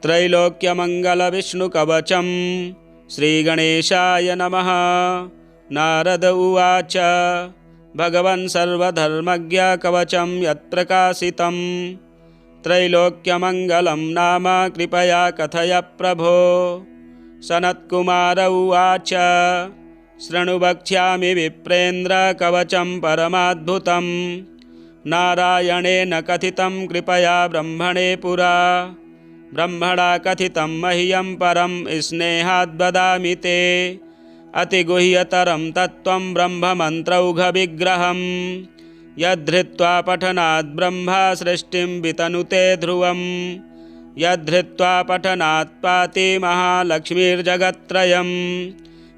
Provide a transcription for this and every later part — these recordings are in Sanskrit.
त्रैलोक्यमङ्गलविष्णुकवचं श्रीगणेशाय नमः। नारद उवाच भगवन् सर्वधर्मज्ञकवचं यत्प्रकाशितं त्रैलोक्यमङ्गलं नाम कृपया कथय प्रभो। सनत्कुमार उवाच शृणु वक्ष्यामि विप्रेन्द्र कवचं परमाद्भुतं नारायणेन कथितं कृपया ब्रह्मणे पुरा। ब्रह्मणा कथितं मह्यं परं स्नेहाद् वदामि ते अतिगुह्यतरं तत्त्वं ब्रह्ममन्त्रौघविग्रहं यद्धृत्वा पठनात् ब्रह्मा सृष्टिं वितनुते ध्रुवं यद्धृत्वा पठनात् पाति महालक्ष्मीर्जगत्त्रयं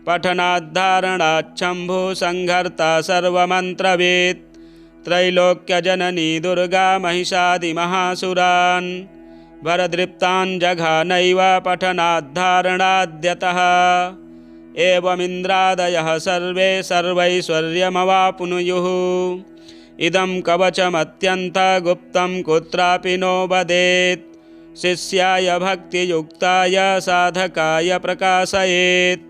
पठनाद्धारणाच्छम्भु संहर्ता सर्वमन्त्रवेत् त्रैलोक्यजननी दुर्गा महिषादिमहासुरान् वरदृप्तान् जघानैव पठनाद्धारणाद्यतः एवमिन्द्रादयः सर्वे सर्वैश्वर्यमवाप्नुयुः। इदं कवचमत्यन्तगुप्तं कुत्रापि नो वदेत् शिष्याय भक्तियुक्ताय साधकाय प्रकाशयेत्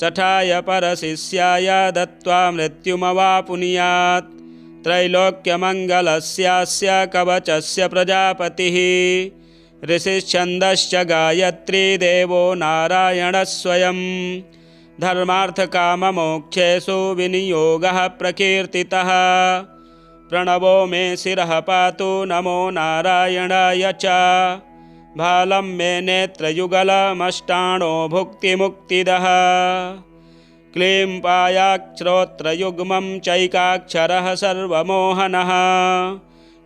शठाय परशिष्याय दत्त्वा मृत्युमवाप्नुयात्। त्रैलोक्यमङ्गलस्यास्य कवचस्य प्रजापतिः ऋषिश्छन्दश्च गायत्री देवो नारायणः स्वयं धर्मार्थकाममोक्षेषु विनियोगः प्रकीर्तितः। प्रणवो मे शिरः पातु नमो नारायणाय च भालं मे नेत्रयुगलमष्टाणो भुक्तिमुक्तिदः। क्लीं पायाक्षरोत्रयुग्मं चैकाक्षरः सर्वमोहनः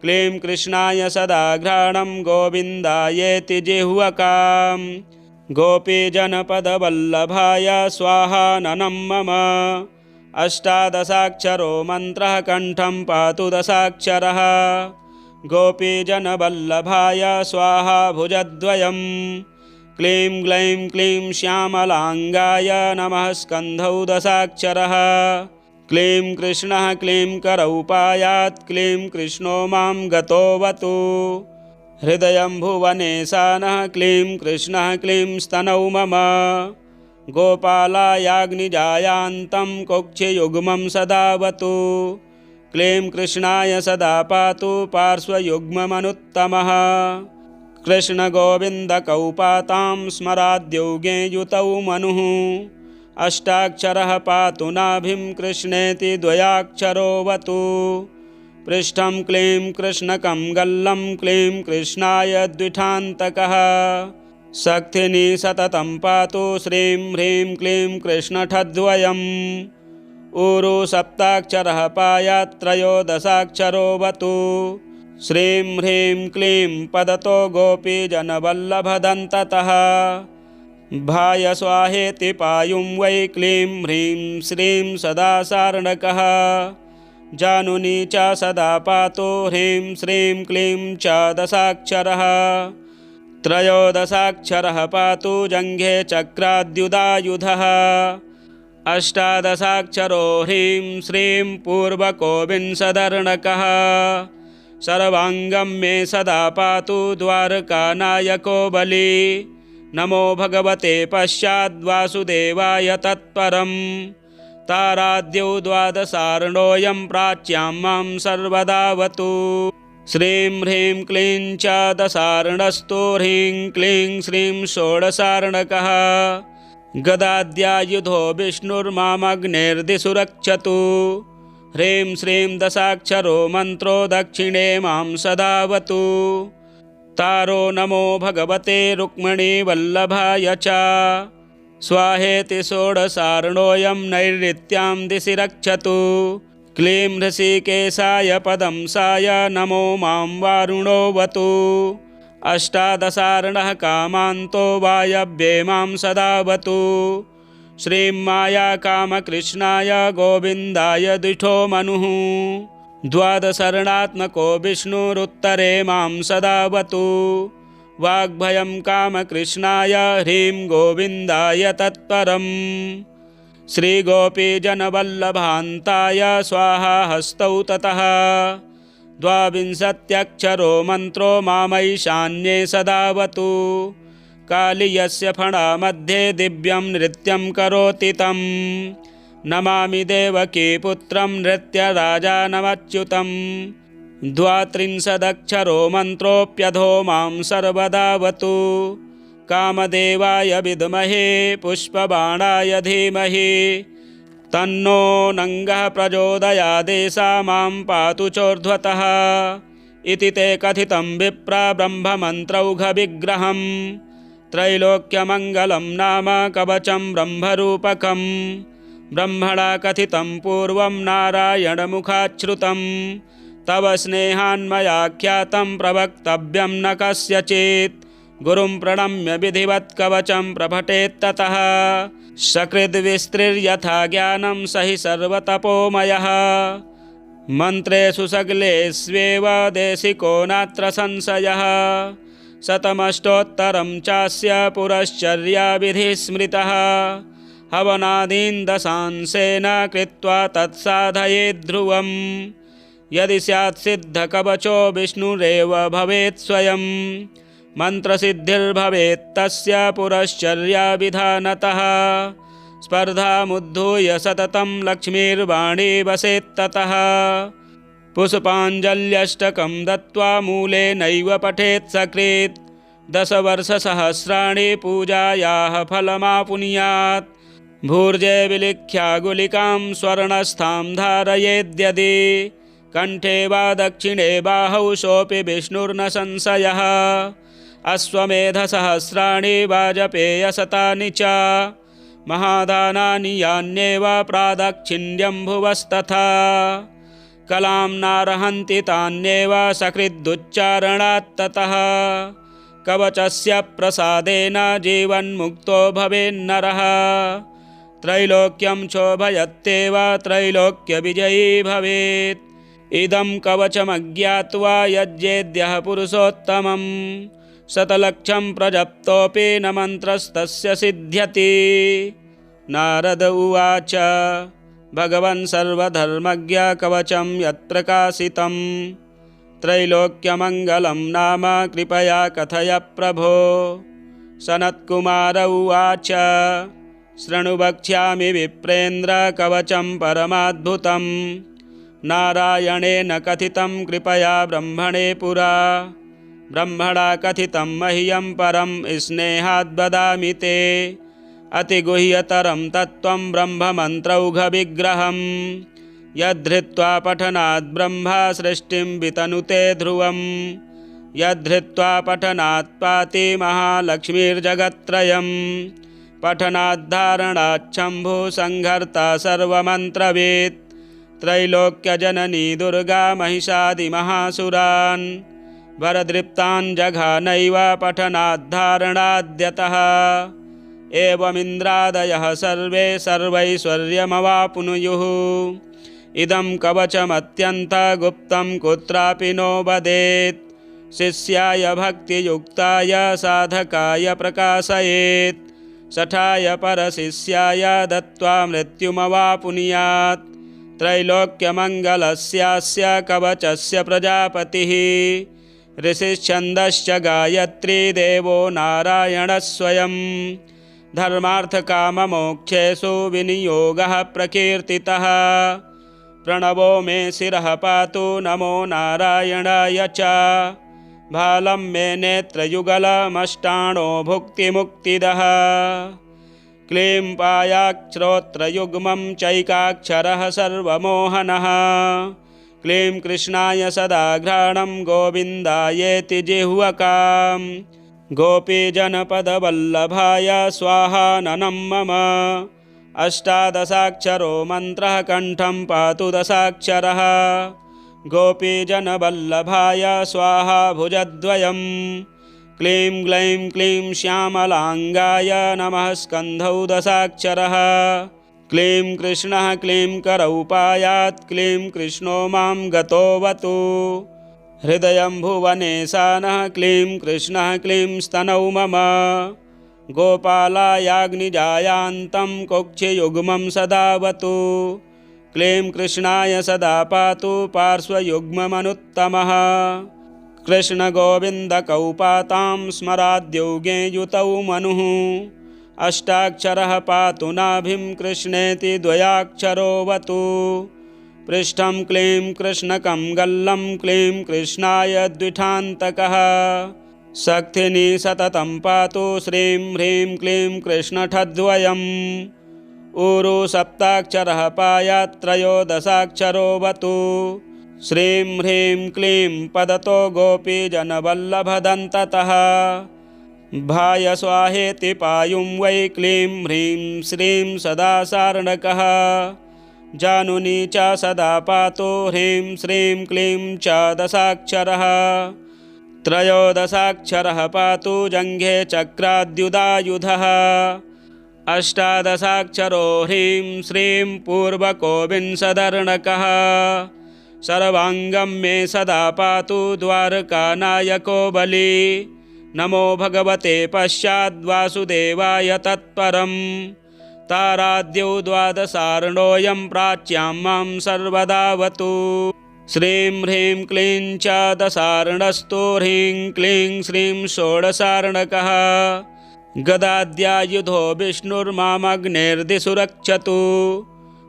क्लीं कृष्णाय सदाघ्राणं गोविन्दायेति जिह्वकाम् गोपीजनपदवल्लभाय स्वाहा ननं मम। अष्टादशाक्षरो मन्त्रः कण्ठं पातु दशाक्षरः गोपीजनवल्लभाय स्वाहा भुजद्वयम् क्लीं ग्लैं क्लीं श्यामलाङ्गाय नमः स्कन्धौ दशाक्षरः क्लीं कृष्णः क्लीं करौ पायात् क्लीं कृष्णो मां गतोऽवतु हृदयं भुवनेशानः क्लीं कृष्णः क्लीं स्तनौ मम गोपालायाग्निजायान्तं कुक्षियुग्मं सदावतु क्लीं कृष्णाय सदा पातु पार्श्वयुग्ममनुत्तमः कृष्णगोविन्दकौपातां स्मराद्योगे युतौ मनुः अष्टाक्षरः पातु नाभिं कृष्णेति द्वयाक्षरोऽवतु पृष्ठं क्लीं कृष्णकं गल्लं क्लीं कृष्णाय द्विठान्तकः शक्तिनी सततं पातु श्रीं ह्रीं क्लीं कृष्णठद्वयम् ऊरु सप्ताक्षरः पायात् त्रयोदशाक्षरोऽवतु श्रीं ह्रीं क्लीं पदतो गोपीजनवल्लभदन्ततः भाय स्वाहेति पायुं वै क्लीं ह्रीं श्रीं सदा सार्णकः जानुनी च सदा पातु ह्रीं श्रीं क्लीं च दशाक्षरः त्रयोदशाक्षरः पातु जङ्घे चक्राद्युदायुधः अष्टादशाक्षरो ह्रीं श्रीं पूर्वकोविंशदर्णकः सर्वाङ्गं मे सदा पातु द्वारकानायको बली नमो भगवते पश्चाद्वासुदेवाय तत्परं ताराद्यौ द्वादशार्णोऽयं प्राच्यां मां सर्वदावतु श्रीं ह्रीं क्लीं च दशार्णस्तु ह्रीं क्लीं श्रीं षोडशार्णकः गदाद्यायुधो विष्णुर्मामग्नेर्दिशु रक्षतु ह्रीं श्रीं दशाक्षरो मन्त्रो दक्षिणे मां सदावतु तारो नमो भगवते रुक्मिणीवल्लभाय च स्वाहेति षोडशार्णोऽयं नैऋत्यां दिशि रक्षतु क्लीं ऋषिकेशाय पदंसाय नमो मां वारुणोऽवतु अष्टादशार्णः कामान्तो वायव्ये मां सदावतु श्रीं मायाकामकृष्णाय गोविन्दाय द्विठो मनुः द्वादशर्णात्मको विष्णुरुत्तरे मां सदावतु वाग्भयं कामकृष्णाय ह्रीं गोविन्दाय तत्परम् श्रीगोपीजनवल्लभान्ताय स्वाहा हस्तौ ततः द्वाविंशत्यक्षरो मन्त्रो मामैशान्ये सदावतु कालीयस्य फणामध्ये दिव्यं नृत्यं करोति तं नमामि देवकीपुत्रं नृत्यराजानमच्युतं 32 मन्त्रोऽप्यधो मां सर्वदावतु कामदेवाय विद्महे पुष्पबाणाय धीमहि तन्नो नङ्गः प्रचोदयादेषा मां पातु चोर्ध्वतः इति ते कथितं विप्रा ब्रह्ममन्त्रौघविग्रहं त्रैलोक्यमङ्गलं नाम कवचं ब्रह्मरूपकं ब्रह्मणा कथितं पूर्वं नारायणमुखाच्छ्रुतं तव स्नेहान्मयाख्यातं प्रवक्तव्यं न कस्यचित् गुरुं प्रणम्य विधिवत् कवचं प्रपठेत्ततः सकृद्विस्तृर्यथा ज्ञानं स हि सर्वतपोमयः मन्त्रेषु सगलेष्वेव देशिको नात्र संशयः शतमष्टोत्तरं चास्य पुरश्चर्याविधिः स्मृतः हवनादीन् दशांशेन कृत्वा तत्साधयेत् ध्रुवम् यदि स्यात् सिद्धकवचो विष्णुरेव भवेत् स्वयं मन्त्रसिद्धिर्भवेत् तस्य पुरश्चर्याविधानतः स्पर्धामुद्धूय सततं लक्ष्मीर्वाणी वसेत्ततः पुष्पाञ्जल्यष्टकं दत्त्वा मूलेनैव पठेत् सकृत् 10 वर्षसहस्राणि पूजायाः फलमापुनुयात् भूर्जे विलिख्या गुलिकां स्वर्णस्थां धारयेद्यदि कण्ठे वा दक्षिणे बाहौ सोऽपि विष्णुर्न संशयः अश्वमेधसहस्राणि वाजपेयशतानि च महादानानि यान्येव प्रादाक्षिण्यं भुवस्तथा कलां नार्हन्ति तान्येव सकृदुच्चारणात्ततः कवचस्य प्रसादेन जीवन्मुक्तो भवेन्नरः त्रैलोक्यं चोभयत्येव त्रैलोक्यविजयी भवेत् इदं कवचमज्ञात्वा यज्ञेद्यः पुरुषोत्तमं शतलक्षं प्रजप्तोऽपि न मन्त्रस्तस्य सिद्ध्यति नारद उवाच भगवन् सर्वधर्मज्ञ कवचं यत्प्रकाशितं त्रैलोक्यमङ्गलं नाम कृपया कथय प्रभो सनत्कुमार उवाच शृणु वक्ष्यामि विप्रेन्द्र कवचं परमाद्भुतं नारायणेन कथितं कृपया ब्रह्मणे पुरा ब्रह्मणा कथितं मह्यं परं स्नेहाद् वदामि ते अतिगुह्यतरं तत्त्वं ब्रह्ममन्त्रौघविग्रहं यद्धृत्वा पठनात् ब्रह्मा सृष्टिं वितनुते ध्रुवं यद्धृत्वा पठनात् पाति महालक्ष्मीर्जगत्त्रयं पठनाद्धारणाच्छम्भु संहर्ता सर्वमन्त्रवेत् त्रैलोक्यजननी दुर्गा महिषादिमहासुरान् वरदृप्तान् जघानैव पठनाद्धारणाद्यतः एवमिन्द्रादयः सर्वे सर्वैश्वर्यमवाप्नुयुः इदं कवचमत्यन्तगुप्तं कुत्रापि नो वदेत् शिष्याय भक्तियुक्ताय साधकाय प्रकाशयेत् शठाय परशिष्याय दत्त्वा मृत्युमवाप्नुयात् त्रैलोक्यमङ्गलस्यास्य कवचस्य प्रजापतिः ऋषिश्छन्दश्च गायत्री देवो नारायणः स्वयं धर्मार्थकाममोक्षेषु विनियोगः प्रकीर्तितः प्रणवो मे शिरः पातु नमो नारायणाय च भालं मे नेत्रयुगलमष्टाणो भुक्तिमुक्तिदः क्लीं पायाक्षरोत्रयुग्मं चैकाक्षरः सर्वमोहनः क्लीं कृष्णाय सदाघ्राणं गोविन्दायेति जिह्वकां गोपीजनपदवल्लभाय स्वाहाननं मम अष्टादशाक्षरो मन्त्रः कण्ठं पातु दशाक्षरः गोपीजनवल्लभाय स्वाहा भुजद्वयं क्लीं ग्लैं क्लीं श्यामलाङ्गाय नमः स्कन्धौ दशाक्षरः क्लीं कृष्णः क्लीं करौ पायात् क्लीं कृष्णो मां गतोऽवतु हृदयं भुवनेशानः क्लीं कृष्णः क्लीं स्तनौ मम गोपालायाग्निजायान्तं कुक्षियुग्मं सदावतु क्लीं कृष्णाय सदा पातु पार्श्वयुग्ममनुत्तमः कृष्णगोविन्दकौपातां स्मराद्यौगे युतौ मनुः अष्टाक्षरः पातु नाभिं कृष्णेति द्वयाक्षरोऽवतु पृष्ठं क्लीं कृष्णकं गल्लं क्लीं कृष्णाय द्विठान्तकः शक्तिनी सततं पातु श्रीं ह्रीं क्लीं कृष्णठद्वयम् ऊरु सप्ताक्षरः पायात् त्रयोदशाक्षरोऽवतु श्रीं ह्रीं क्लीं पदतो गोपीजनवल्लभदन्ततः भाय स्वाहेति पायुं वै क्लीं ह्रीं श्रीं सदा सार्णकः जानुनी च सदा पातु ह्रीं श्रीं क्लीं च दशाक्षरः त्रयोदशाक्षरः पातु जङ्घे चक्राद्युदायुधः अष्टादशाक्षरो ह्रीं श्रीं पूर्वको विंशदर्णकः सर्वाङ्गं मे सदा पातु द्वारकानायको बली नमो भगवते पश्चाद्वासुदेवाय तत्परं ताराद्यौ द्वादशार्णोऽयं प्राच्यां मां सर्वदावतु श्रीं ह्रीं क्लीं च दशार्णस्तु ह्रीं क्लीं श्रीं षोडशार्णकः गदाद्यायुधो विष्णुर्मामग्नेर्दिशु रक्षतु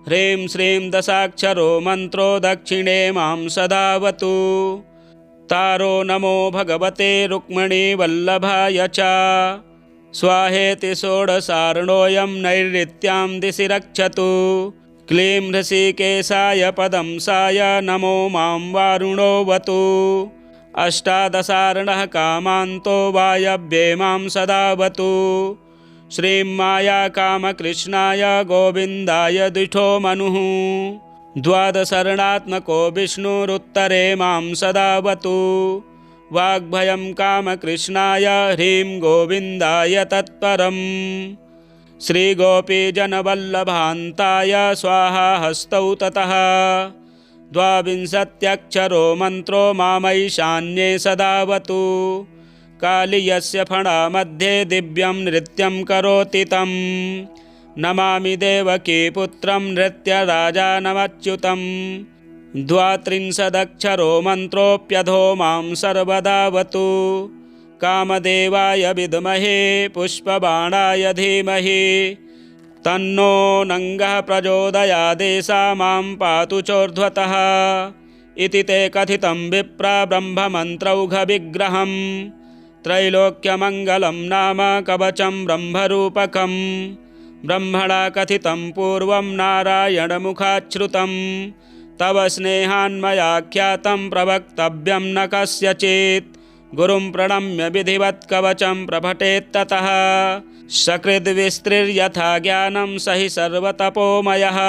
ह्रीं श्रीं दशाक्षरो मन्त्रो दक्षिणे मां सदावतु तारो नमो भगवते रुक्मिणीवल्लभाय च स्वाहेति षोडशार्णोऽयं नैऋत्यां दिशि रक्षतु क्लीं ऋषिकेशाय पदं साय नमो मां वारुणोऽवतु अष्टादशार्णः कामान्तो वायव्ये मां सदावतु श्रीं माया कामकृष्णाय गोविन्दाय द्विठो मनुः द्वादशर्णात्मको विष्णुरुत्तरे मां सदावतु वाग्भयं कामकृष्णाय ह्रीं गोविन्दाय तत्परम् श्रीगोपीजनवल्लभान्ताय स्वाहा हस्तौ ततः द्वाविंशत्यक्षरो मन्त्रो मामैशान्ये सदावतु कालीयस्य फणामध्ये दिव्यं नृत्यं करोति तं नमामि देवकी पुत्रं नृत्यराजानमच्युतं द्वात्रिंशदक्षरो मन्त्रोऽप्यधो मां सर्वदावतु कामदेवाय विद्महे पुष्पबाणाय धीमहि तन्नो नङ्गः प्रचोदयादेशा मां पातु चोर्ध्वतः इति ते कथितं विप्रा ब्रह्ममन्त्रौघविग्रहं त्रैलोक्यमङ्गलं नाम कवचं ब्रह्मरूपकं ब्रह्मणा कथितं पूर्वं नारायणमुखाच्छ्रुतं तव स्नेहान्मयाख्यातं प्रवक्तव्यं न कस्यचित् गुरुं प्रणम्य विधिवत् कवचं प्रपठेत्ततः सकृद्विस्तृर्यथा ज्ञानं स हि सर्वतपोमयः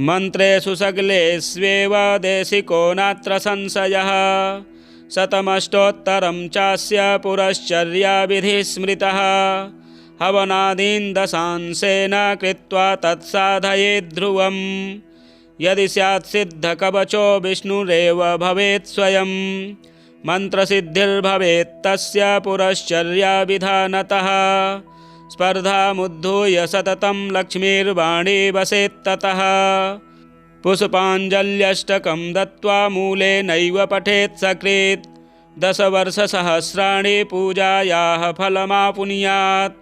मन्त्रेषु सगलेष्वेव देशिको नात्र संशयः शतमष्टोत्तरं चास्य पुरश्चर्याविधिः स्मृतः हवनादीन् दशांशेन कृत्वा तत्साधयेत् ध्रुवम् यदि स्यात् सिद्धकवचो विष्णुरेव भवेत् स्वयं मन्त्रसिद्धिर्भवेत् तस्य पुरश्चर्याविधानतः स्पर्धामुद्धूय सततं लक्ष्मीर्वाणी वसेत्ततः पुष्पाञ्जल्यष्टकं दत्त्वा मूलेनैव पठेत् सकृत् 10 वर्षसहस्राणि पूजायाः फलमापुनुयात्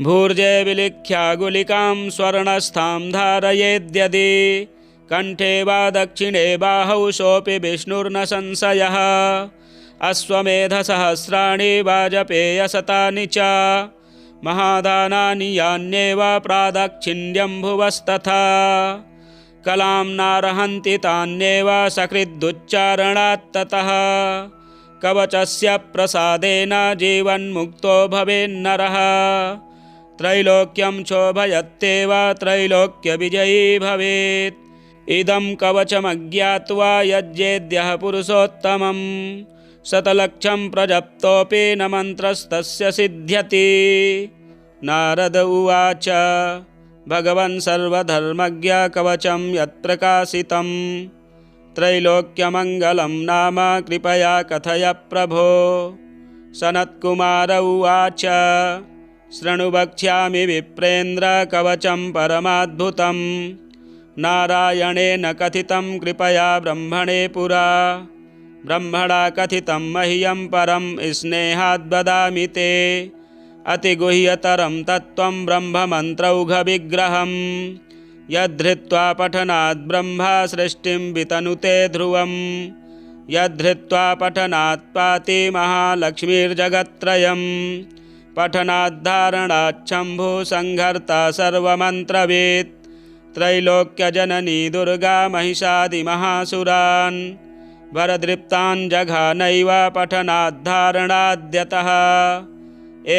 भूर्जे विलिख्या गुलिकां स्वर्णस्थां धारयेद्यदि कण्ठे वा दक्षिणे बाहौ सोऽपि विष्णुर्न संशयः अश्वमेधसहस्राणि वाजपेयशतानि च महादानानि यान्येव प्रादाक्षिण्यं भुवस्तथा कलां नार्हन्ति तान्येव सकृदुच्चारणात्ततः कवचस्य प्रसादेन जीवन्मुक्तो भवेन्नरः त्रैलोक्यं क्षोभयत्येव त्रैलोक्यविजयी भवेत् इदं कवचमज्ञात्वा यज्ञेद्यः पुरुषोत्तमं शतलक्षं प्रजप्तोऽपि न मन्त्रस्तस्य सिद्ध्यति। नारद उवाच भगवन् सर्वधर्मज्ञ कवचं यत्प्रकाशितं त्रैलोक्यमङ्गलं नाम कृपया कथय प्रभो। सनत्कुमार उवाच शृणु वक्ष्यामि विप्रेन्द्र कवचं परमाद्भुतं नारायणेन कथितं कृपया ब्रह्मणे पुरा ब्रह्मणा कथितं मह्यं परं स्नेहाद् वदामि ते अतिगुह्यतरं तत्त्वं ब्रह्ममन्त्रौघविग्रहं यद्धृत्वा पठनात् ब्रह्मा सृष्टिं वितनुते ध्रुवं यद्धृत्वा पठनात् पाति महालक्ष्मीर्जगत्त्रयं पठनाद्धारणाच्छम्भु संहर्ता सर्वमन्त्रवेत् त्रैलोक्यजननी दुर्गा महिषादिमहासुरान् वरदृप्तान् जघानैव पठनाद्धारणाद्यतः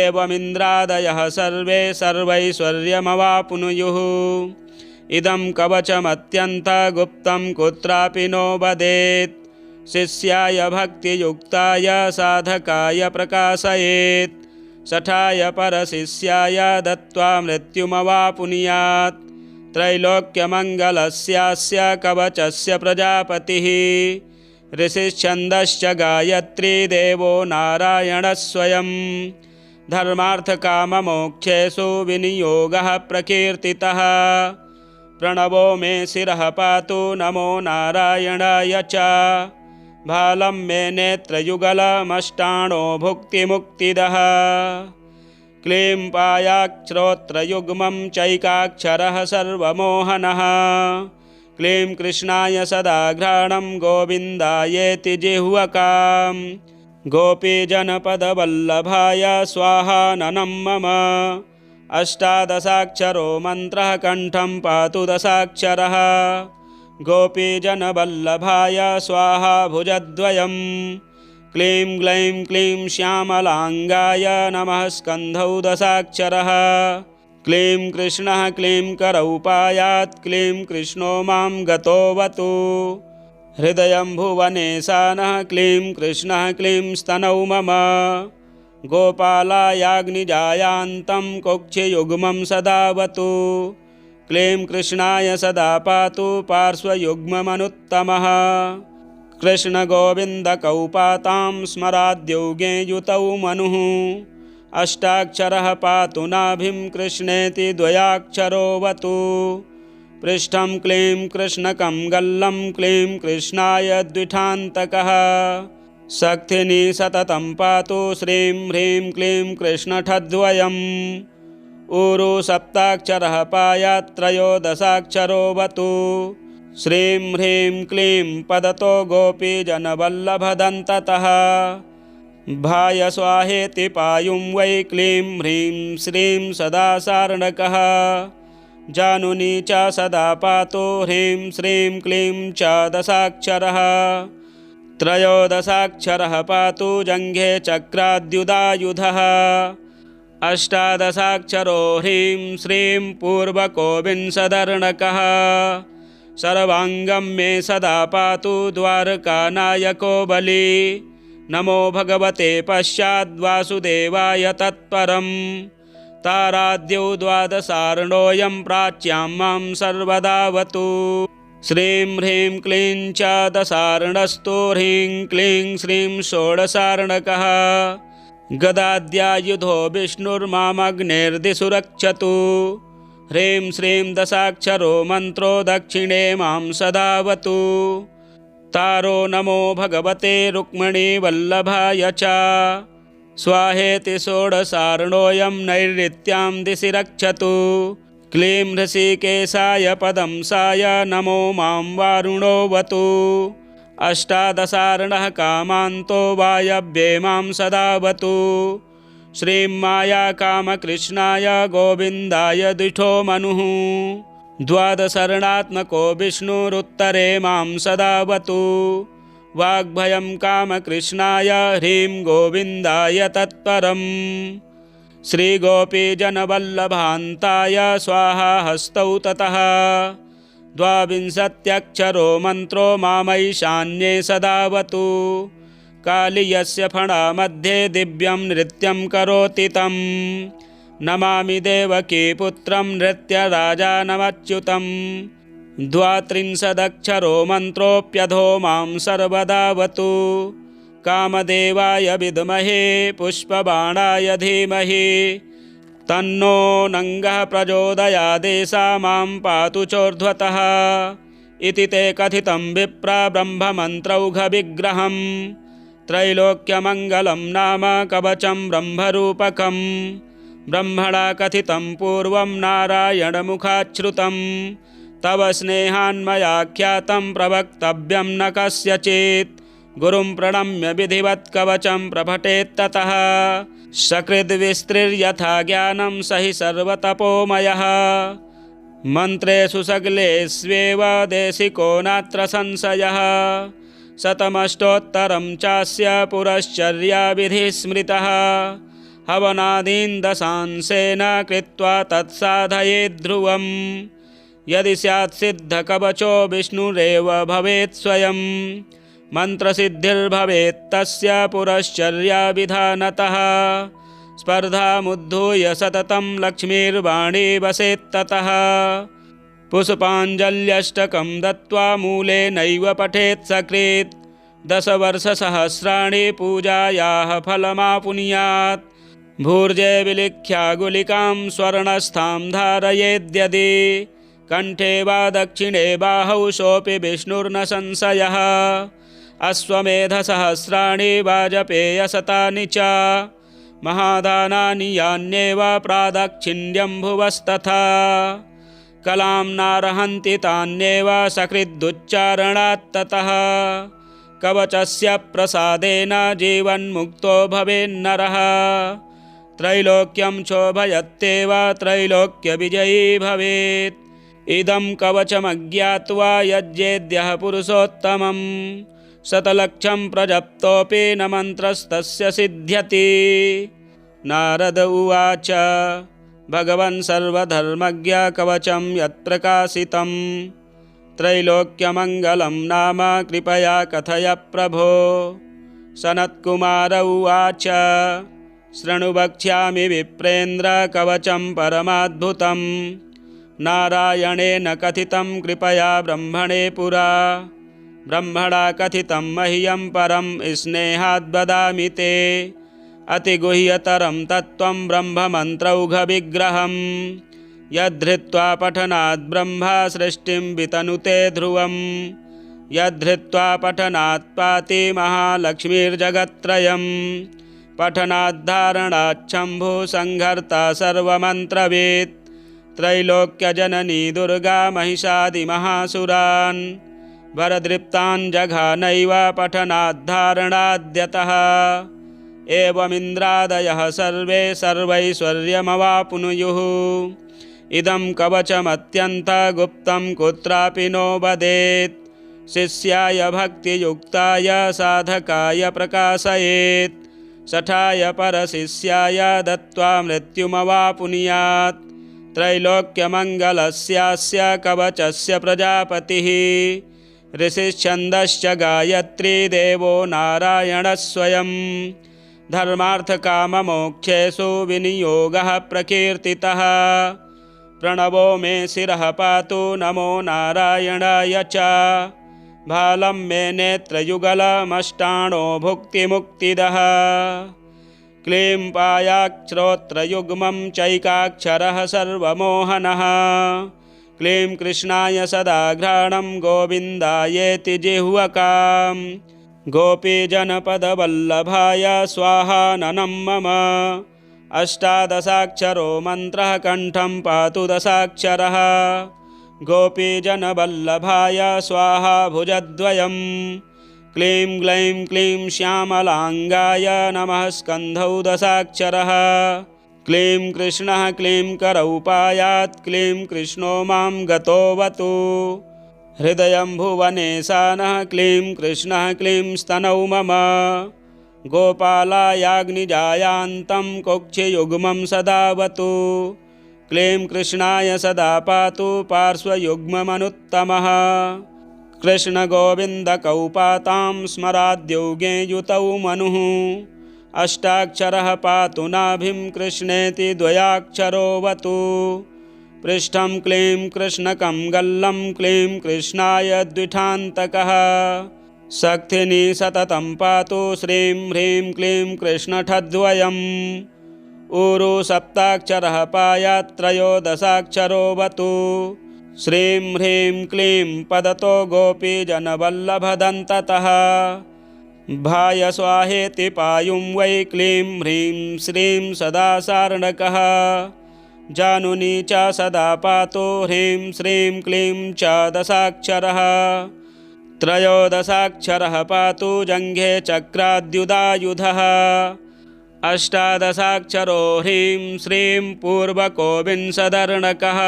एवमिन्द्रादयः सर्वे सर्वैश्वर्यमवाप्नुयुः इदं कवचमत्यन्तगुप्तं कुत्रापि नो वदेत् शिष्याय भक्तियुक्ताय साधकाय प्रकाशयेत् शठाय परशिष्याय दत्त्वा मृत्युमवाप्नुयात् त्रैलोक्यमङ्गलस्यास्य कवचस्य प्रजापतिः ऋषिश्छन्दश्च गायत्री देवो नारायणः स्वयं धर्मार्थकाममोक्षेषु विनियोगः प्रकीर्तितः प्रणवो मे शिरः पातु नमो नारायणाय च भालं मे नेत्रयुगलमष्टाणो भुक्तिमुक्तिदः क्लीं पायाक्षरोत्रयुग्मं चैकाक्षरः सर्वमोहनः क्लीं कृष्णाय सदाघ्राणं गोविन्दायेति जिह्वकाम् गोपीजनपदवल्लभाय स्वाहाननं मम अष्टादशाक्षरो मन्त्रः कण्ठं पातु दशाक्षरः गोपीजनवल्लभाय स्वाहा भुजद्वयं क्लीं ग्लैं क्लीं श्यामलाङ्गाय नमः स्कन्धौ दशाक्षरः क्लीं कृष्णः क्लीं करौ पायात् क्लीं कृष्णो मां गतोऽवतु हृदयं भुवनेशानः क्लीं कृष्णः क्लीं स्तनौ मम गोपालायाग्निजायान्तं कुक्षियुग्मं सदावतु क्लीं कृष्णाय सदा पातु पार्श्वयुग्ममनुत्तमः कृष्णगोविन्दकौपातां स्मराद्योगे युतौ मनुः अष्टाक्षरः पातु नाभिं कृष्णेति द्वयाक्षरोऽवतु पृष्ठं क्लीं कृष्णकं गल्लं क्लीं कृष्णाय द्विठान्तकः शक्तिनी सततं पातु श्रीं ह्रीं क्लीं कृष्णठद्वयम् ऊरु सप्ताक्षरः पायात् त्रयोदशाक्षरोऽवतु श्रीं ह्रीं क्लीं पदतो गोपीजनवल्लभदन्ततः भाय स्वाहेति पायुं वै क्लीं ह्रीं श्रीं सदा सार्णकः जानुनी च सदा पातु ह्रीं श्रीं क्लीं च दशाक्षरः त्रयोदशाक्षरः पातु जङ्घे चक्राद्युदायुधः अष्टादशाक्षरो ह्रीं श्रीं पूर्वकोविंशदर्णकः सर्वाङ्गं मे सदा पातु द्वारकानायको बली नमो भगवते पश्चाद्वासुदेवाय तत्परं ताराद्यौ द्वादशार्णोऽयं प्राच्यां मां सर्वदावतु श्रीं ह्रीं क्लीं च दशार्णस्तु ह्रीं क्लीं श्रीं षोडशार्णकः गदाद्यायुधो विष्णुर्मामग्नेर्दिशु रक्षतु ह्रीं श्रीं दशाक्षरो मन्त्रो दक्षिणे मां सदावतु तारो नमो भगवते रुक्मिणीवल्लभाय च स्वाहेति षोडशार्णोऽयं नैऋत्यां दिशि रक्षतु क्लीं ऋषिकेशाय पदंसाय नमो मां वारुणोऽवतु अष्टादशार्णः कामान्तो वायव्ये मां सदावतु श्रीं मायाकामकृष्णाय गोविन्दाय द्विठो मनुः द्वादशर्णात्मको विष्णुरुत्तरे मां सदावतु वाग्भयं कामकृष्णाय ह्रीं गोविन्दाय तत्परम् श्रीगोपीजनवल्लभान्ताय स्वाहा हस्तौ ततः द्वाविंशत्यक्षरो मन्त्रो मामैशान्ये सदावतु कालीयस्य फणामध्ये दिव्यं नृत्यं करोति तं नमामि देवकी पुत्रं नृत्यराजानमच्युतं द्वात्रिंशदक्षरो मन्त्रोऽप्यधो मां सर्वदावतु कामदेवाय विद्महे पुष्पबाणाय धीमहि तन्नो नङ्गः प्रचोदयादेशा मां पातु चोर्ध्वतः इति ते कथितं विप्र ब्रह्ममन्त्रौघविग्रहं त्रैलोक्यमङ्गलं नाम कवचं ब्रह्मरूपकं ब्रह्मणा कथितं पूर्वं नारायणमुखाच्छ्रुतं तव स्नेहान्मयाख्यातं प्रवक्तव्यं न कस्यचित् गुरुं प्रणम्य विधिवत् कवचं प्रपठेत्ततः सकृद्विस्तृर्यथा ज्ञानं स हि सर्वतपोमयः मन्त्रेषु सगलेष्वेव देशिको नात्र संशयः शतमष्टोत्तरं चास्य पुरश्चर्याविधिः स्मृतः हवनादीन् दशांशेन कृत्वा तत्साधयेत् ध्रुवम् यदि स्यात् सिद्धकवचो विष्णुरेव भवेत् स्वयं मन्त्रसिद्धिर्भवेत् तस्य पुरश्चर्याविधानतः स्पर्धामुद्धूय सततं लक्ष्मीर्वाणी वसेत्ततः पुष्पाञ्जल्यष्टकं दत्त्वा मूलेनैव पठेत् सकृत् 10 वर्षसहस्राणि पूजायाः फलमापुनुयात् भूर्जे विलिख्या गुलिकां स्वर्णस्थां धारयेद्यदि कण्ठे वा दक्षिणे बाहौ सोऽपि विष्णुर्न संशयः अश्वमेधसहस्राणि वाजपेयशतानि च महादानानि यान्येव प्रादाक्षिण्यं भुवस्तथा कलां नार्हन्ति तान्येव सकृदुच्चारणात्ततः कवचस्य प्रसादेन जीवन्मुक्तो भवेन्नरः त्रैलोक्यं चोभयत्येव त्रैलोक्यविजयी भवेत् इदं कवचमज्ञात्वा यज्ञेद्यः पुरुषोत्तमं शतलक्षं प्रजप्तोऽपि न मन्त्रस्तस्य सिद्ध्यति नारद उवाच भगवन् सर्वधर्मज्ञ कवचं यत्प्रकाशितं त्रैलोक्यमङ्गलं नाम कृपया कथय प्रभो सनत्कुमार उवाच शृणु वक्ष्यामि विप्रेन्द्र कवचं परमाद्भुतं नारायणेन कथितं कृपया ब्रह्मणे पुरा ब्रह्मणा कथितं मह्यं परं स्नेहाद् वदामि ते अतिगुह्यतरं तत्त्वं ब्रह्ममन्त्रौघविग्रहं यद्धृत्वा पठनात् ब्रह्मा सृष्टिं वितनुते ध्रुवं यद्धृत्वा पठनात् पाति महालक्ष्मीर्जगत्त्रयं पठनाद्धारणाच्छम्भु संहर्ता सर्वमन्त्रवेत् त्रैलोक्यजननी दुर्गा महिषादिमहासुरान् वरदृप्तान् जघानैव पठनाद्धारणाद्यतः एवमिन्द्रादयः सर्वे सर्वैश्वर्यमवाप्नुयुः इदं कवचमत्यन्तगुप्तं कुत्रापि नो वदेत् शिष्याय भक्तियुक्ताय साधकाय प्रकाशयेत् शठाय परशिष्याय दत्त्वा मृत्युमवाप्नुयात् त्रैलोक्यमङ्गलस्यास्य कवचस्य प्रजापतिः ऋषिश्छन्दश्च गायत्री देवो नारायणः स्वयं धर्मार्थकाममोक्षेषु विनियोगः प्रकीर्तितः प्रणवो मे शिरः पातु नमो नारायणाय च भालं मे नेत्रयुगलमष्टाणो भुक्तिमुक्तिदः क्लीं पायाक्षरोत्रयुग्मं चैकाक्षरः सर्वमोहनः क्लीं कृष्णाय सदाघ्राणं गोविन्दायेति जिह्वकां गोपीजनपदवल्लभाय स्वाहाननं मम अष्टादशाक्षरो मन्त्रः कण्ठं पातु दशाक्षरः गोपीजनवल्लभाय स्वाहा भुजद्वयं क्लीं ग्लैं क्लीं श्यामलाङ्गाय नमः स्कन्धौ दशाक्षरः क्लीं कृष्णः क्लीं करौ पायात् क्लीं कृष्णो मां गतोऽवतु हृदयं भुवनेशानः क्लीं कृष्णः क्लीं स्तनौ मम गोपालायाग्निजायान्तं कुक्षियुग्मं सदावतु क्लीं कृष्णाय सदा पातु पार्श्वयुग्ममनुत्तमः कृष्णगोविन्दकौपातां स्मराद्योगे युतौ मनुः अष्टाक्षरः पातु नाभिं कृष्णेति द्वयाक्षरोऽवतु पृष्ठं क्लीं कृष्णकं गल्लं क्लीं कृष्णाय द्विठान्तकः शक्तिनी सततं पातु श्रीं ह्रीं क्लीं कृष्णठद्वयम् ऊरु सप्ताक्षरः पायात् त्रयोदशाक्षरोऽवतु श्रीं ह्रीं क्लीं पदतो गोपीजनवल्लभदन्ततः भाय स्वाहेति पायुं वै क्लीं ह्रीं श्रीं सदा सार्णकः जानुनी च सदा पातु ह्रीं श्रीं क्लीं च दशाक्षरः त्रयोदशाक्षरः पातु जङ्घे चक्राद्युदायुधः अष्टादशाक्षरो ह्रीं श्रीं पूर्वको विंशदर्णकः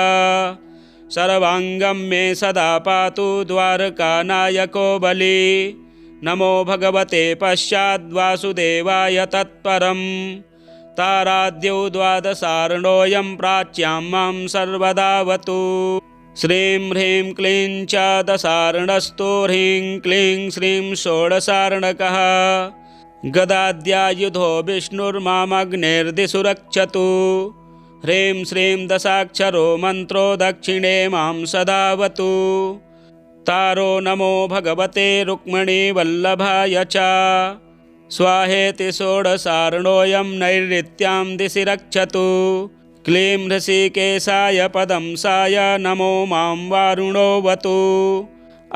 सर्वाङ्गं मे सदा पातु द्वारकानायको बली नमो भगवते पश्चाद्वासुदेवाय तत्परं ताराद्यौ द्वादशार्णोऽयं प्राच्यां मां सर्वदावतु श्रीं ह्रीं क्लीं च दशार्णस्तु ह्रीं क्लीं श्रीं षोडशार्णकः गदाद्यायुधो विष्णुर्मामग्नेर्दिशु रक्षतु ह्रीं श्रीं दशाक्षरो मन्त्रो दक्षिणे मां सदावतु तारो नमो भगवते रुक्मिणीवल्लभाय च स्वाहेति षोडशार्णोऽयं नैऋत्यां दिशि रक्षतु क्लीं ऋषिकेशाय पदंसाय नमो मां वारुणोऽवतु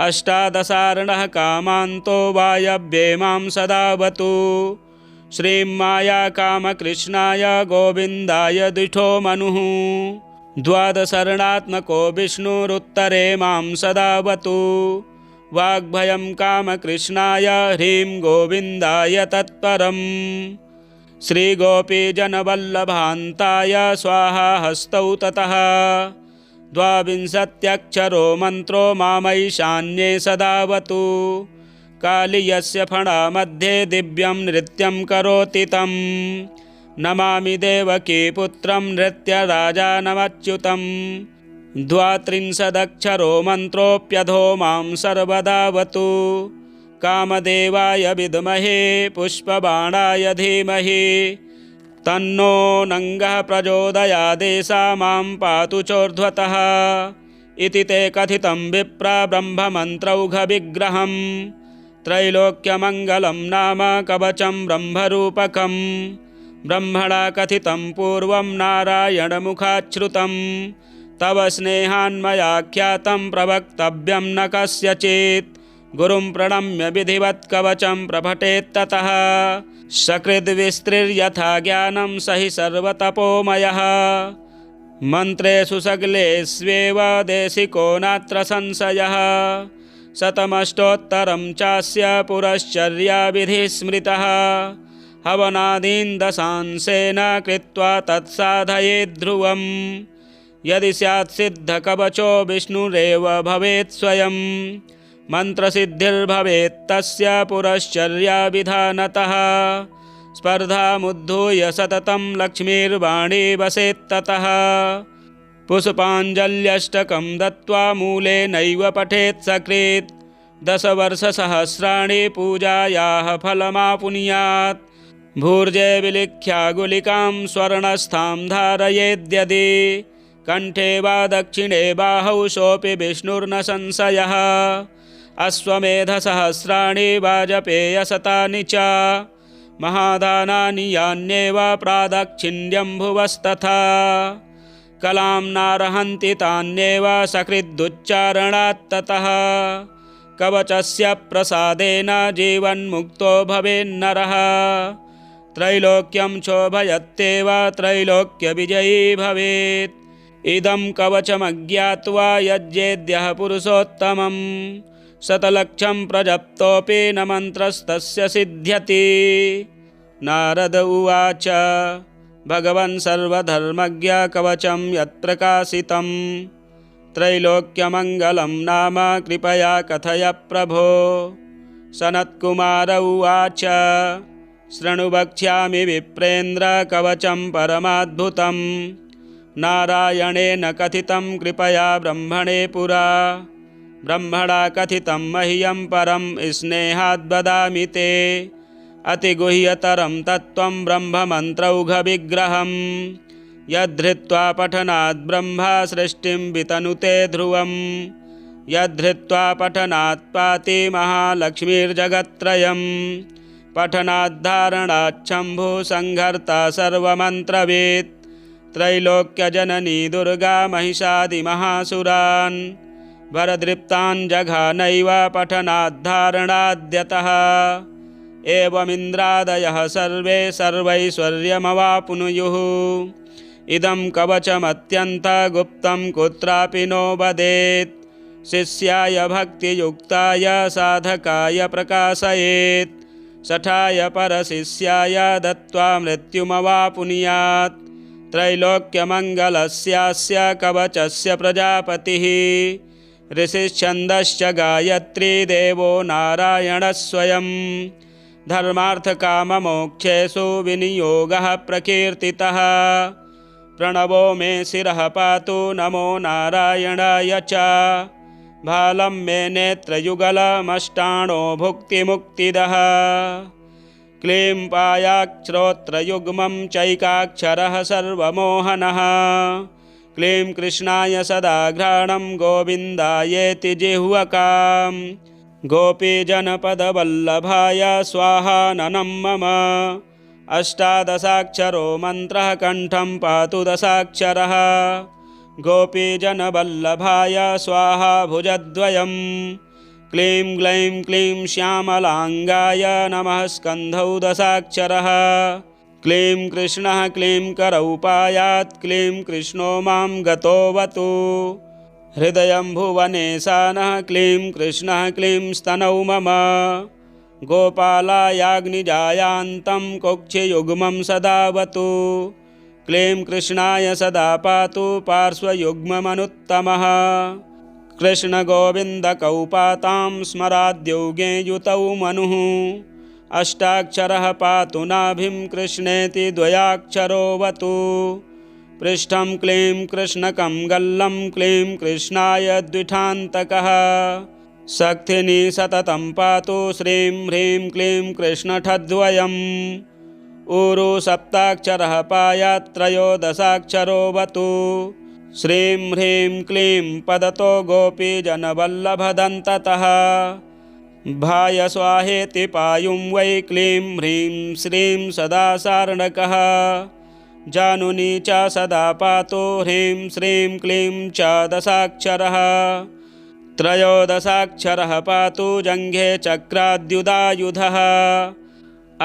अष्टादशार्णः कामान्तो वायव्ये मां सदावतु श्रीं माया कामकृष्णाय गोविन्दाय दिठो मनुः द्वादशर्णात्मको विष्णुरुत्तरे मां सदावतु वाग्भयं कामकृष्णाय ह्रीं गोविन्दाय तत्परम् श्रीगोपीजनवल्लभान्ताय स्वाहा हस्तौ ततः द्वाविंशत्यक्षरो मन्त्रो मामैशान्ये सदावतु कालीयस्य फणामध्ये दिव्यं नृत्यं करोति तं नमामि देवकी पुत्रं नृत्यराजानमच्युतं द्वात्रिंशदक्षरो मन्त्रोऽप्यधो मां सर्वदावतु कामदेवाय विद्महे पुष्पबाणाय धीमहि तन्नो नङ्गः प्रचोदयादेशा मां पातु चोर्ध्वतः इति ते कथितं विप्रा ब्रह्ममन्त्रौघविग्रहं त्रैलोक्यमङ्गलं नाम कवचं ब्रह्मरूपकं ब्रह्मणा कथितं पूर्वं नारायणमुखाच्छ्रुतं तव स्नेहान्मयाख्यातं प्रवक्तव्यं न कस्यचित् गुरुं प्रणम्य विधिवत् कवचं प्रपठेत्ततः सकृद्विस्तृर्यथा ज्ञानं स हि सर्वतपोमयः मन्त्रेषु सगलेष्वेव देशिको नात्र संशयः शतमष्टोत्तरं चास्य पुरश्चर्याविधिः स्मृतः हवनादीन् दशांशेन कृत्वा तत्साधयेत् ध्रुवम् यदि स्यात् सिद्धकवचो विष्णुरेव भवेत् स्वयं मन्त्रसिद्धिर्भवेत् तस्य पुरश्चर्याविधानतः स्पर्धामुद्धूय सततं लक्ष्मीर्वाणी वसेत्ततः पुष्पाञ्जल्यष्टकं दत्त्वा मूलेनैव पठेत् सकृत् 10 वर्षसहस्राणि पूजायाः फलमापुनुयात् भूर्जे विलिख्या गुलिकां स्वर्णस्थां धारयेद्यदि कण्ठे वा दक्षिणे बाहौ सोऽपि विष्णुर्न संशयः अश्वमेधसहस्राणि वाजपेयशतानि च महादानानि यान्येव प्रादाक्षिण्यम्भुवस्तथा कलां नार्हन्ति तान्येव सकृदुच्चारणात्ततः कवचस्य प्रसादेन जीवन्मुक्तो भवेन्नरः त्रैलोक्यं क्षोभयत्येव त्रैलोक्यविजयी भवेत् इदं कवचमज्ञात्वा यज्ञेद्यः पुरुषोत्तमं शतलक्षं प्रजप्तोऽपि न मन्त्रस्तस्य सिद्ध्यति नारद उवाच भगवन् सर्वधर्मज्ञ कवचं यत्प्रकाशितं त्रैलोक्यमङ्गलं नाम कृपया कथय प्रभो सनत्कुमार उवाच शृणु वक्ष्यामि विप्रेन्द्र कवचं परमाद्भुतं नारायणेन कथितं कृपया ब्रह्मणे पुरा ब्रह्मणा कथितं मह्यं परं स्नेहाद् वदामि ते अतिगुह्यतरं तत्त्वं ब्रह्ममन्त्रौघविग्रहं यद्धृत्वा पठनात् ब्रह्मा सृष्टिं वितनुते ध्रुवं यद्धृत्वा पठनात् पाति महालक्ष्मीर्जगत्त्रयं पठनाद्धारणाच्छम्भुः संहर्ता सर्वमन्त्रवेत् त्रैलोक्यजननी दुर्गा महिषादिमहासुरान् वरदृप्तान् जघानैव पठनाद्धारणाद्यतः एवमिन्द्रादयः सर्वे सर्वैश्वर्यमवाप्नुयुः इदं कवचमत्यन्तगुप्तं कुत्रापि नो वदेत् शिष्याय भक्तियुक्ताय साधकाय प्रकाशयेत् शठाय परशिष्याय दत्त्वा मृत्युमवाप्नुयात् त्रैलोक्यमङ्गलस्यास्य कवचस्य प्रजापतिः ऋषिश्छन्दश्च गायत्री देवो नारायणः स्वयं धर्मार्थकाममोक्षेषु विनियोगः प्रकीर्तितः प्रणवो मे शिरः पातु नमो नारायणाय च भालं मे नेत्रयुगलमष्टाणो भुक्तिमुक्तिदः क्लीं पायाक्षरोत्रयुग्मं चैकाक्षरः सर्वमोहनः क्लीं कृष्णाय सदाघ्राणं गोविन्दायेति जिह्वकां गोपीजनपदवल्लभाय स्वाहाननं मम अष्टादशाक्षरो मन्त्रः कण्ठं पातु दशाक्षरः गोपीजनवल्लभाय स्वाहा भुजद्वयं क्लीं ग्लैं क्लीं श्यामलाङ्गाय नमः स्कन्धौ दशाक्षरः क्लीं कृष्णः क्लीं करौ पायात् क्लीं कृष्णो मां गतोऽवतु हृदयं भुवनेशानः क्लीं कृष्णः क्लीं स्तनौ मम गोपालायाग्निजायान्तं कुक्षियुग्मं सदावतु क्लीं कृष्णाय सदा पातु पार्श्वयुग्ममनुत्तमः कृष्णगोविन्दकौ पातां स्मराद्योगे युतौ मनुः अष्टाक्षरः पातु नाभिं कृष्णेति द्वयाक्षरोऽवतु पृष्ठं क्लीं कृष्णकं गल्लं क्लीं कृष्णाय द्विठान्तकः शक्तिनी सततं पातु श्रीं ह्रीं क्लीं कृष्णठद्वयम् ऊरु सप्ताक्षरः पायात् त्रयोदशाक्षरोऽवतु श्रीं ह्रीं क्लीं पदतो गोपीजनवल्लभदन्ततः भाय स्वाहेति पायुं वै क्लीं ह्रीं श्रीं सदा सार्णकः जानुनी च सदा पातु ह्रीं श्रीं क्लीं च दशाक्षरः त्रयोदशाक्षरः पातु जङ्घे चक्राद्युदायुधः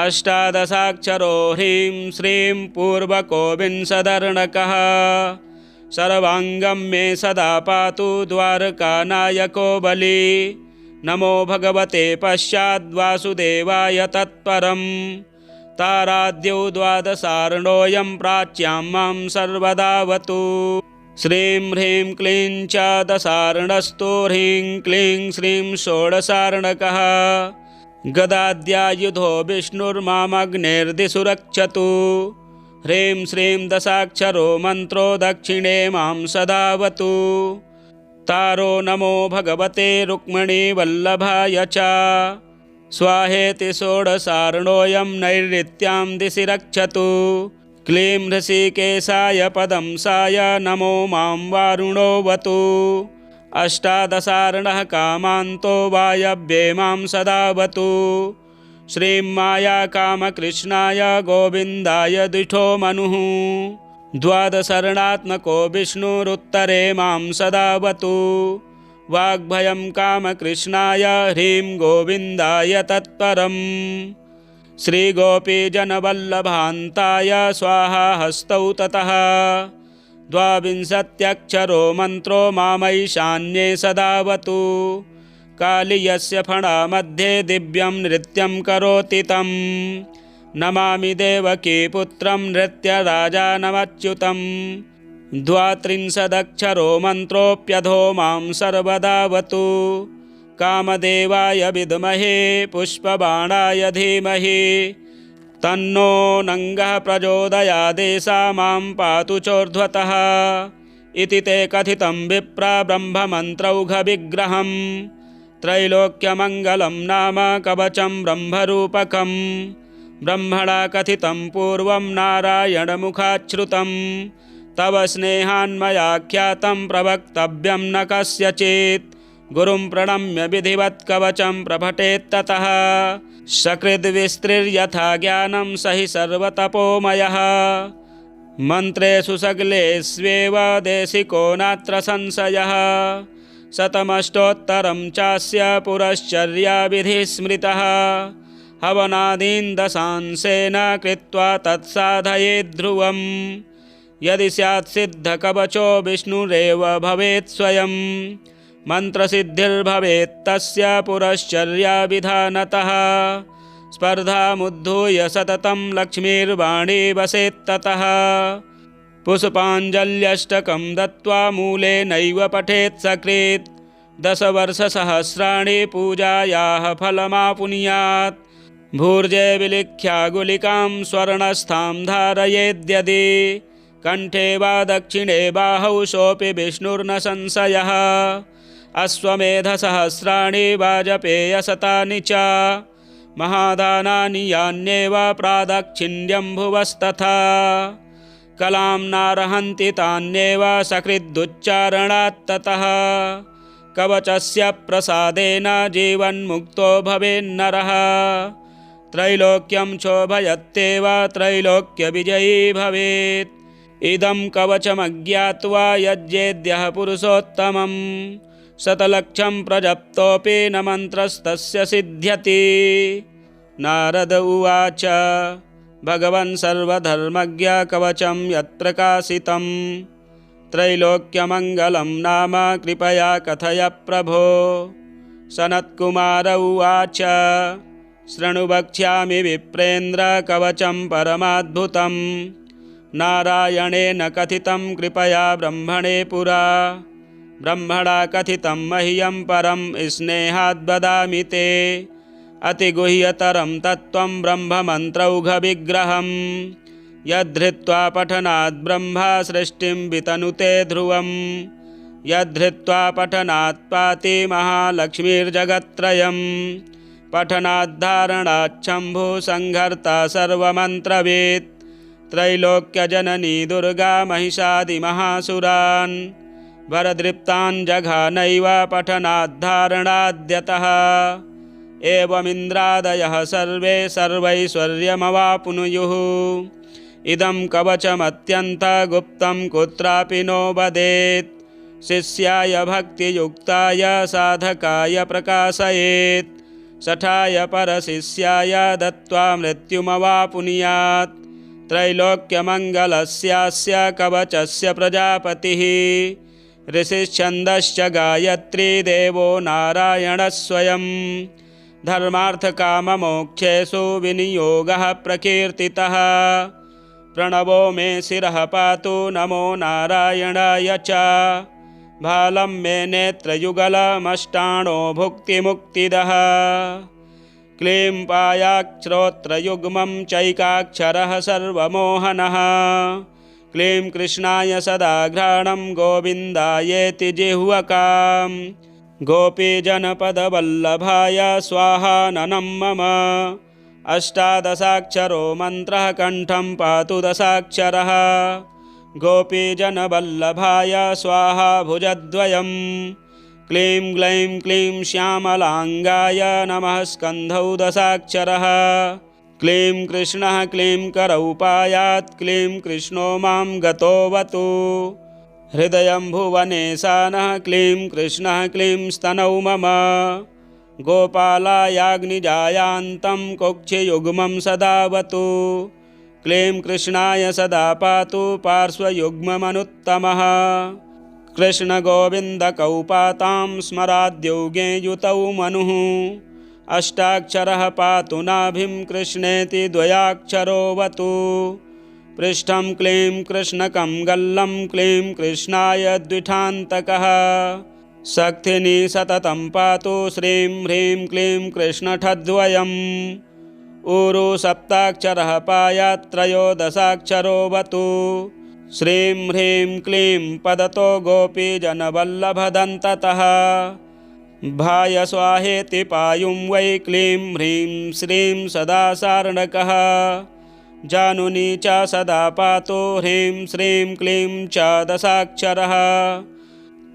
अष्टादशाक्षरो ह्रीं श्रीं पूर्वकोविंशदर्णकः सर्वाङ्गं मे सदा पातु द्वारकानायको बली नमो भगवते पश्चाद्वासुदेवाय तत्परं ताराद्यौ द्वादशार्णोऽयं प्राच्यां मां सर्वदावतु श्रीं ह्रीं क्लीं च दशार्णस्तु ह्रीं क्लीं श्रीं षोडशार्णकः गदाद्यायुधो विष्णुर्मामग्नेर्दिशु रक्षतु ह्रीं श्रीं दशाक्षरो मन्त्रो दक्षिणे मां सदावतु तारो नमो भगवते रुक्मिणीवल्लभाय च स्वाहेति षोडशार्णोऽयं नैऋत्यां दिशि रक्षतु क्लीं ऋषिकेशाय पदं साय नमो मां वारुणोऽवतु अष्टादशार्णः कामान्तो वायव्ये मां सदावतु श्रीं माया कामकृष्णाय गोविन्दाय द्विठो मनुः द्वादशर्णात्मको विष्णुरुत्तरे मां सदावतु वाग्भयं कामकृष्णाय ह्रीं गोविन्दाय तत्परम् श्रीगोपीजनवल्लभान्ताय स्वाहा हस्तौ ततः द्वाविंशत्यक्षरो मन्त्रो मामैशान्ये सदावतु कालीयस्य फणामध्ये दिव्यं नृत्यं करोति तं नमामि देवकी पुत्रं नृत्यराजानमच्युतं द्वात्रिंशदक्षरो मन्त्रोऽप्यधो मां सर्वदावतु कामदेवाय विद्महे पुष्पबाणाय धीमहि तन्नो नङ्गः प्रचोदयादेशा मां पातु चोर्ध्वतः इति ते कथितं विप्रा ब्रह्ममन्त्रौघविग्रहं त्रैलोक्यमङ्गलं नाम कवचं ब्रह्मरूपकं ब्रह्मणा कथितं पूर्वं नारायणमुखाच्छ्रुतं तव स्नेहान्मयाख्यातं प्रवक्तव्यं न कस्यचित् गुरुं प्रणम्य विधिवत् कवचं प्रपठेत्ततः सकृद्विस्तृर्यथा ज्ञानं स हि सर्वतपोमयः मन्त्रेषु सकलेष्वेव देशिको नात्र संशयः शतमष्टोत्तरं चास्य पुरश्चर्याविधिः स्मृतः हवनादीन् दशांशेन कृत्वा तत्साधयेत् ध्रुवम् यदि स्यात् सिद्धकवचो विष्णुरेव भवेत् स्वयं मन्त्रसिद्धिर्भवेत् तस्य पुरश्चर्याविधानतः स्पर्धामुद्धूय सततं लक्ष्मीर्वाणी वसेत्ततः पुष्पाञ्जल्यष्टकं दत्त्वा मूलेनैव पठेत् सकृत् 10 वर्षसहस्राणि पूजायाः फलमापुनुयात् भूर्जे विलिख्या गुलिकां स्वर्णस्थां धारयेद्यदि कण्ठे वा दक्षिणे बाहौ सोऽपि विष्णुर्न संशयः अश्वमेधसहस्राणि वाजपेयशतानि च महादानानि यान्येव प्रादाक्षिण्यं भुवस्तथा कलां नार्हन्ति तान्येव सकृदुच्चारणात् ततः कवचस्य प्रसादेन जीवन्मुक्तो भवेन्नरः त्रैलोक्यं क्षोभयत्येव त्रैलोक्यविजयी भवेत् इदं कवचमज्ञात्वा यज्ञेद्यः पुरुषोत्तमं शतलक्षं प्रजप्तोऽपि न मन्त्रस्तस्य सिद्ध्यति। नारद उवाच भगवन् सर्वधर्मज्ञ कवचं यत्प्रकाशितं त्रैलोक्यमङ्गलं नाम कृपया कथय प्रभो। सनत्कुमार उवाच शृणु वक्ष्यामि विप्रेन्द्र कवचं परमाद्भुतं नारायणेन कथितं कृपया ब्रह्मणे पुरा ब्रह्मणा कथितं मह्यं परं स्नेहाद् वदामि ते अतिगुह्यतरं तत्त्वं ब्रह्ममन्त्रौघविग्रहं यद्धृत्वा पठनात् ब्रह्मा सृष्टिं वितनुते ध्रुवं यद्धृत्वा पठनात् पाति महालक्ष्मीर्जगत्त्रयं पठनाद्धारणाच्छम्भु संहर्ता सर्वमन्त्रवेत् त्रैलोक्यजननी दुर्गा महिषादिमहासुरान् वरदृप्तान् जघानैव पठनाद्धारणाद्यतः एवमिन्द्रादयः सर्वे सर्वैश्वर्यमवाप्नुयुः। इदं कवचमत्यन्तगुप्तं कुत्रापि नो वदेत् शिष्याय भक्तियुक्ताय साधकाय प्रकाशयेत् शठाय परशिष्याय दत्त्वा मृत्युमवाप्नुयात् त्रैलोक्यमङ्गलस्यास्य कवचस्य प्रजापतिः ऋषिश्छन्दश्च गायत्री देवो नारायणः स्वयं धर्मार्थकाममोक्षेषु विनियोगः प्रकीर्तितः प्रणवो मे शिरः पातु नमो नारायणाय च भालं मे नेत्रयुगलमष्टाणो भुक्तिमुक्तिदः क्लीं पायाक्षरोत्रयुग्मं चैकाक्षरः सर्वमोहनः क्लीं कृष्णाय सदाघ्राणं गोविन्दायेति जिह्वकां गोपीजनपदवल्लभाय स्वाहाननं मम अष्टादशाक्षरो मन्त्रः कण्ठं पातु दशाक्षरः गोपीजनवल्लभाय स्वाहा भुजद्वयं क्लीं ग्लैं क्लीं श्यामलाङ्गाय नमः स्कन्धौ दशाक्षरः क्लीं कृष्णः क्लीं करौ पायात् क्लीं कृष्णो मां गतोऽवतु हृदयं भुवनेशानः क्लीं कृष्णः क्लीं स्तनौ मम गोपालायाग्निजायान्तं कुक्षियुग्मं सदावतु क्लीं कृष्णाय सदा पातु पार्श्वयुग्ममनुत्तमः कृष्णगोविन्दकौ पातां स्मराद्योगे युतौ मनुः अष्टाक्षरः पातु नाभिं कृष्णेति द्वयाक्षरोऽवतु पृष्ठं क्लीं कृष्णकं गल्लं क्लीं कृष्णाय द्विठान्तकः शक्तिनी सततं पातु श्रीं ह्रीं क्लीं कृष्णठद्वयम् ऊरु सप्ताक्षरः पायात् त्रयोदशाक्षरोऽवतु श्रीं ह्रीं क्लीं पदतो गोपीजनवल्लभदन्ततः भाय स्वाहेति पायुं वै क्लीं ह्रीं श्रीं सदा सार्णकः जानुनी च सदा पातु ह्रीं श्रीं क्लीं च दशाक्षरः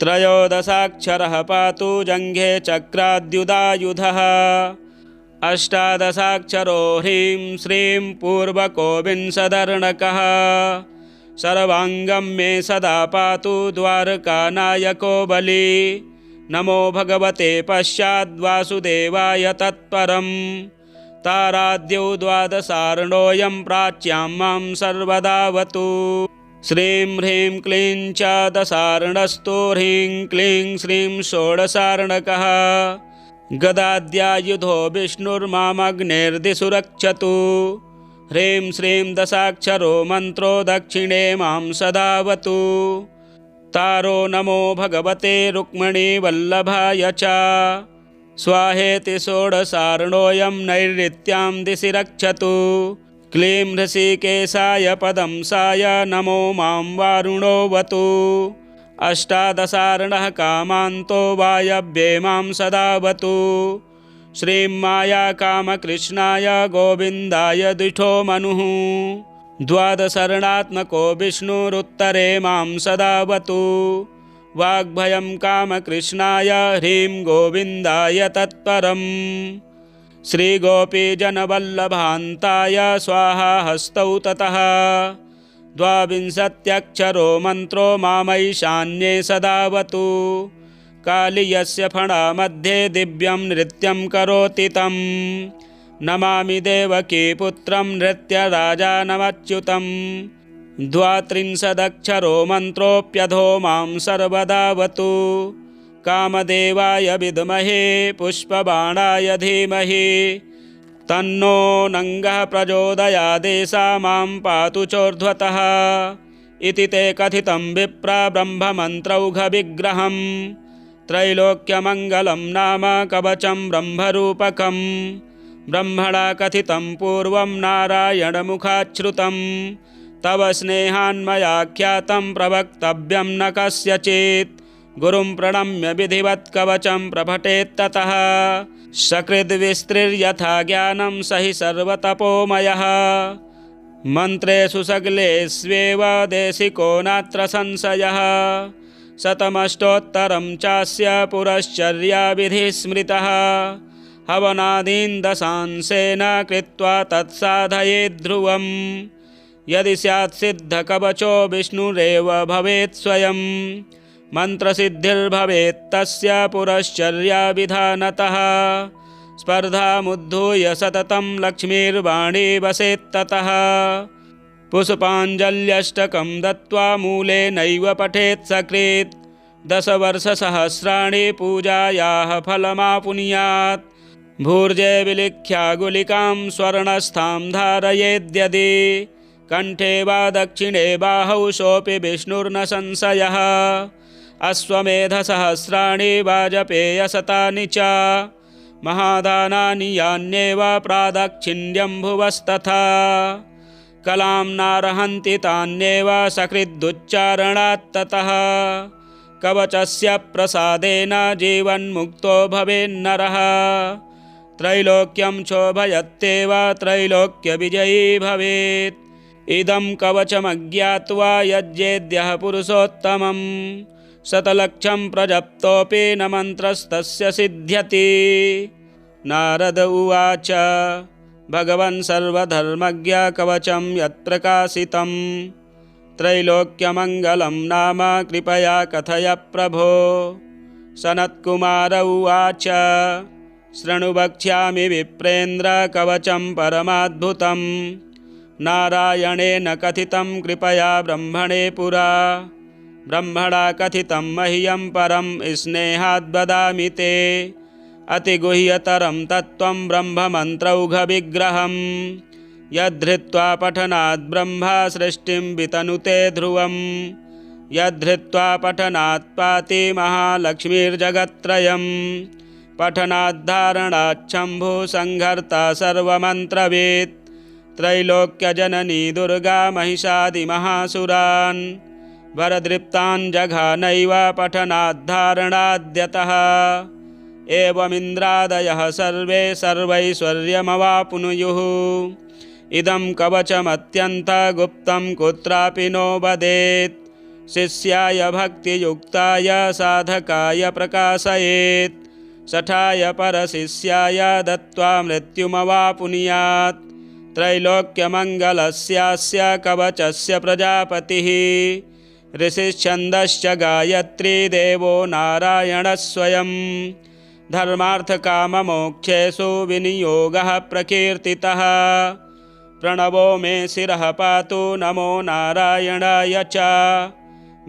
त्रयोदशाक्षरः पातु जङ्घे चक्राद्युदायुधः अष्टादशाक्षरो ह्रीं श्रीं पूर्वको विंशदर्णकः सर्वाङ्गं मे सदा पातु द्वारकानायको बली। नमो भगवते पश्चाद्वासुदेवाय तत्परं ताराद्यौ द्वादशार्णोऽयं प्राच्यां मां सर्वदावतु। श्रीं ह्रीं क्लीं च दशार्णस्तु ह्रीं क्लीं श्रीं षोडशार्णकः। गदाद्यायुधो विष्णुर्मामग्नेर्दिशु रक्षतु। ह्रीं श्रीं दशाक्षरो मन्त्रो दक्षिणे मां सदावतु। तारो नमो भगवते रुक्मिणीवल्लभाय च स्वाहेति षोडशार्णोऽयं नैऋत्यां दिशि रक्षतु। क्लीं ऋषिकेशाय पदंसाय नमो मां वारुणोऽवतु। अष्टादशार्णः कामान्तो वायव्ये मां सदावतु। श्रीं माया कामकृष्णाय गोविन्दाय द्विषो मनुः। द्वादशर्णात्मको विष्णुरुत्तरे मां सदावतु। वाग्भयं कामकृष्णाय ह्रीं गोविन्दाय तत्परम्। श्रीगोपीजनवल्लभान्ताय स्वाहा हस्तौ ततः। द्वाविंशत्यक्षरो मन्त्रो मामैशान्ये सदावतु। कालीयस्य फणामध्ये दिव्यं नृत्यं करोति तं नमामि देवकी पुत्रं नृत्यराजानमच्युतं। द्वात्रिंशदक्षरो मन्त्रोऽप्यधो मां सर्वदावतु। कामदेवाय विद्महे पुष्पबाणाय धीमहि तन्नो नङ्गः प्रचोदयादेषा मां पातु चोर्ध्वतः। इति ते कथितं विप्रा ब्रह्ममन्त्रौघविग्रहं त्रैलोक्यमङ्गलं नाम कवचं ब्रह्मरूपकं। ब्रह्मणा कथितं पूर्वं नारायणमुखाच्छ्रुतं तव स्नेहान्मयाख्यातं प्रवक्तव्यं न कस्यचित्। गुरुं प्रणम्य विधिवत् कवचं प्रपठेत्ततः सकृद्विस्तृर्यथा ज्ञानं स हि सर्वतपोमयः। मन्त्रेषु सगलेष्वेव देशिको नात्र संशयः। शतमष्टोत्तरं चास्य पुरश्चर्याविधिः स्मृतः। हवनादीन् दशांशेन कृत्वा तत्साधयेत् ध्रुवम्। यदि स्यात् सिद्धकवचो विष्णुरेव भवेत् स्वयं। मन्त्रसिद्धिर्भवेत् तस्य पुरश्चर्याविधानतः। स्पर्धामुद्धूय सततं लक्ष्मीर्वाणी वसेत्ततः। पुष्पाञ्जल्यष्टकं दत्त्वा मूलेनैव पठेत् सकृत्। 10 वर्षसहस्राणि पूजायाः फलमापुनुयात्। भूर्जे विलिख्या गुलिकां स्वर्णस्थां धारयेद्यदि कण्ठे वा दक्षिणे बाहौ सोऽपि विष्णुर्न संशयः। अश्वमेधसहस्राणि वाजपेयशतानि च महादानानि यान्येव प्रादाक्षिण्यं भुवस्तथा। कलां नार्हन्ति तान्येव सकृदुच्चारणात्ततः। कवचस्य प्रसादेन जीवन्मुक्तो भवेन्नरः। त्रैलोक्यं क्षोभयत्येव त्रैलोक्यविजयी भवेत्। इदं कवचमज्ञात्वा यज्ञेद्यः पुरुषोत्तमं शतलक्षं प्रजप्तोऽपि न मन्त्रस्तस्य सिद्ध्यति। नारद उवाच भगवन् सर्वधर्मज्ञ कवचं यत्प्रकाशितं त्रैलोक्यमङ्गलं नाम कृपया कथय प्रभो। सनत्कुमार उवाच शृणु वक्ष्यामि विप्रेन्द्र कवचं परमाद्भुतं नारायणेन कथितं कृपया ब्रह्मणे पुरा। ब्रह्मणा कथितं मह्यं परं स्नेहाद् वदामि ते अतिगुह्यतरं तत्त्वं ब्रह्ममन्त्रौघविग्रहं यद्धृत्वा पठनात् ब्रह्मा सृष्टिं वितनुते ध्रुवं। यद्धृत्वा पठनात् पाति महालक्ष्मीर्जगत्त्रयं पठनाद्धारणाच्छम्भु संहर्ता सर्वमन्त्रवित्। त्रैलोक्यजननी दुर्गा महिषादिमहासुरान् वरदृप्तान् जघानैव पठनाद्धारणाद्यतः। एवमिन्द्रादयः सर्वे सर्वैश्वर्यमवाप्नुयुः। इदं कवचमत्यन्तगुप्तं कुत्रापि नो वदेत्। शिष्याय भक्तियुक्ताय साधकाय प्रकाशयेत्। शठाय परशिष्याय दत्त्वा मृत्युमवाप्नुयात्। त्रैलोक्यमङ्गलस्यास्य कवचस्य प्रजापतिः ऋषिश्छन्दश्च गायत्री देवो नारायणः स्वयं धर्मार्थकाममोक्षेषु विनियोगः प्रकीर्तितः प्रणवो मे शिरः पातु नमो नारायणाय च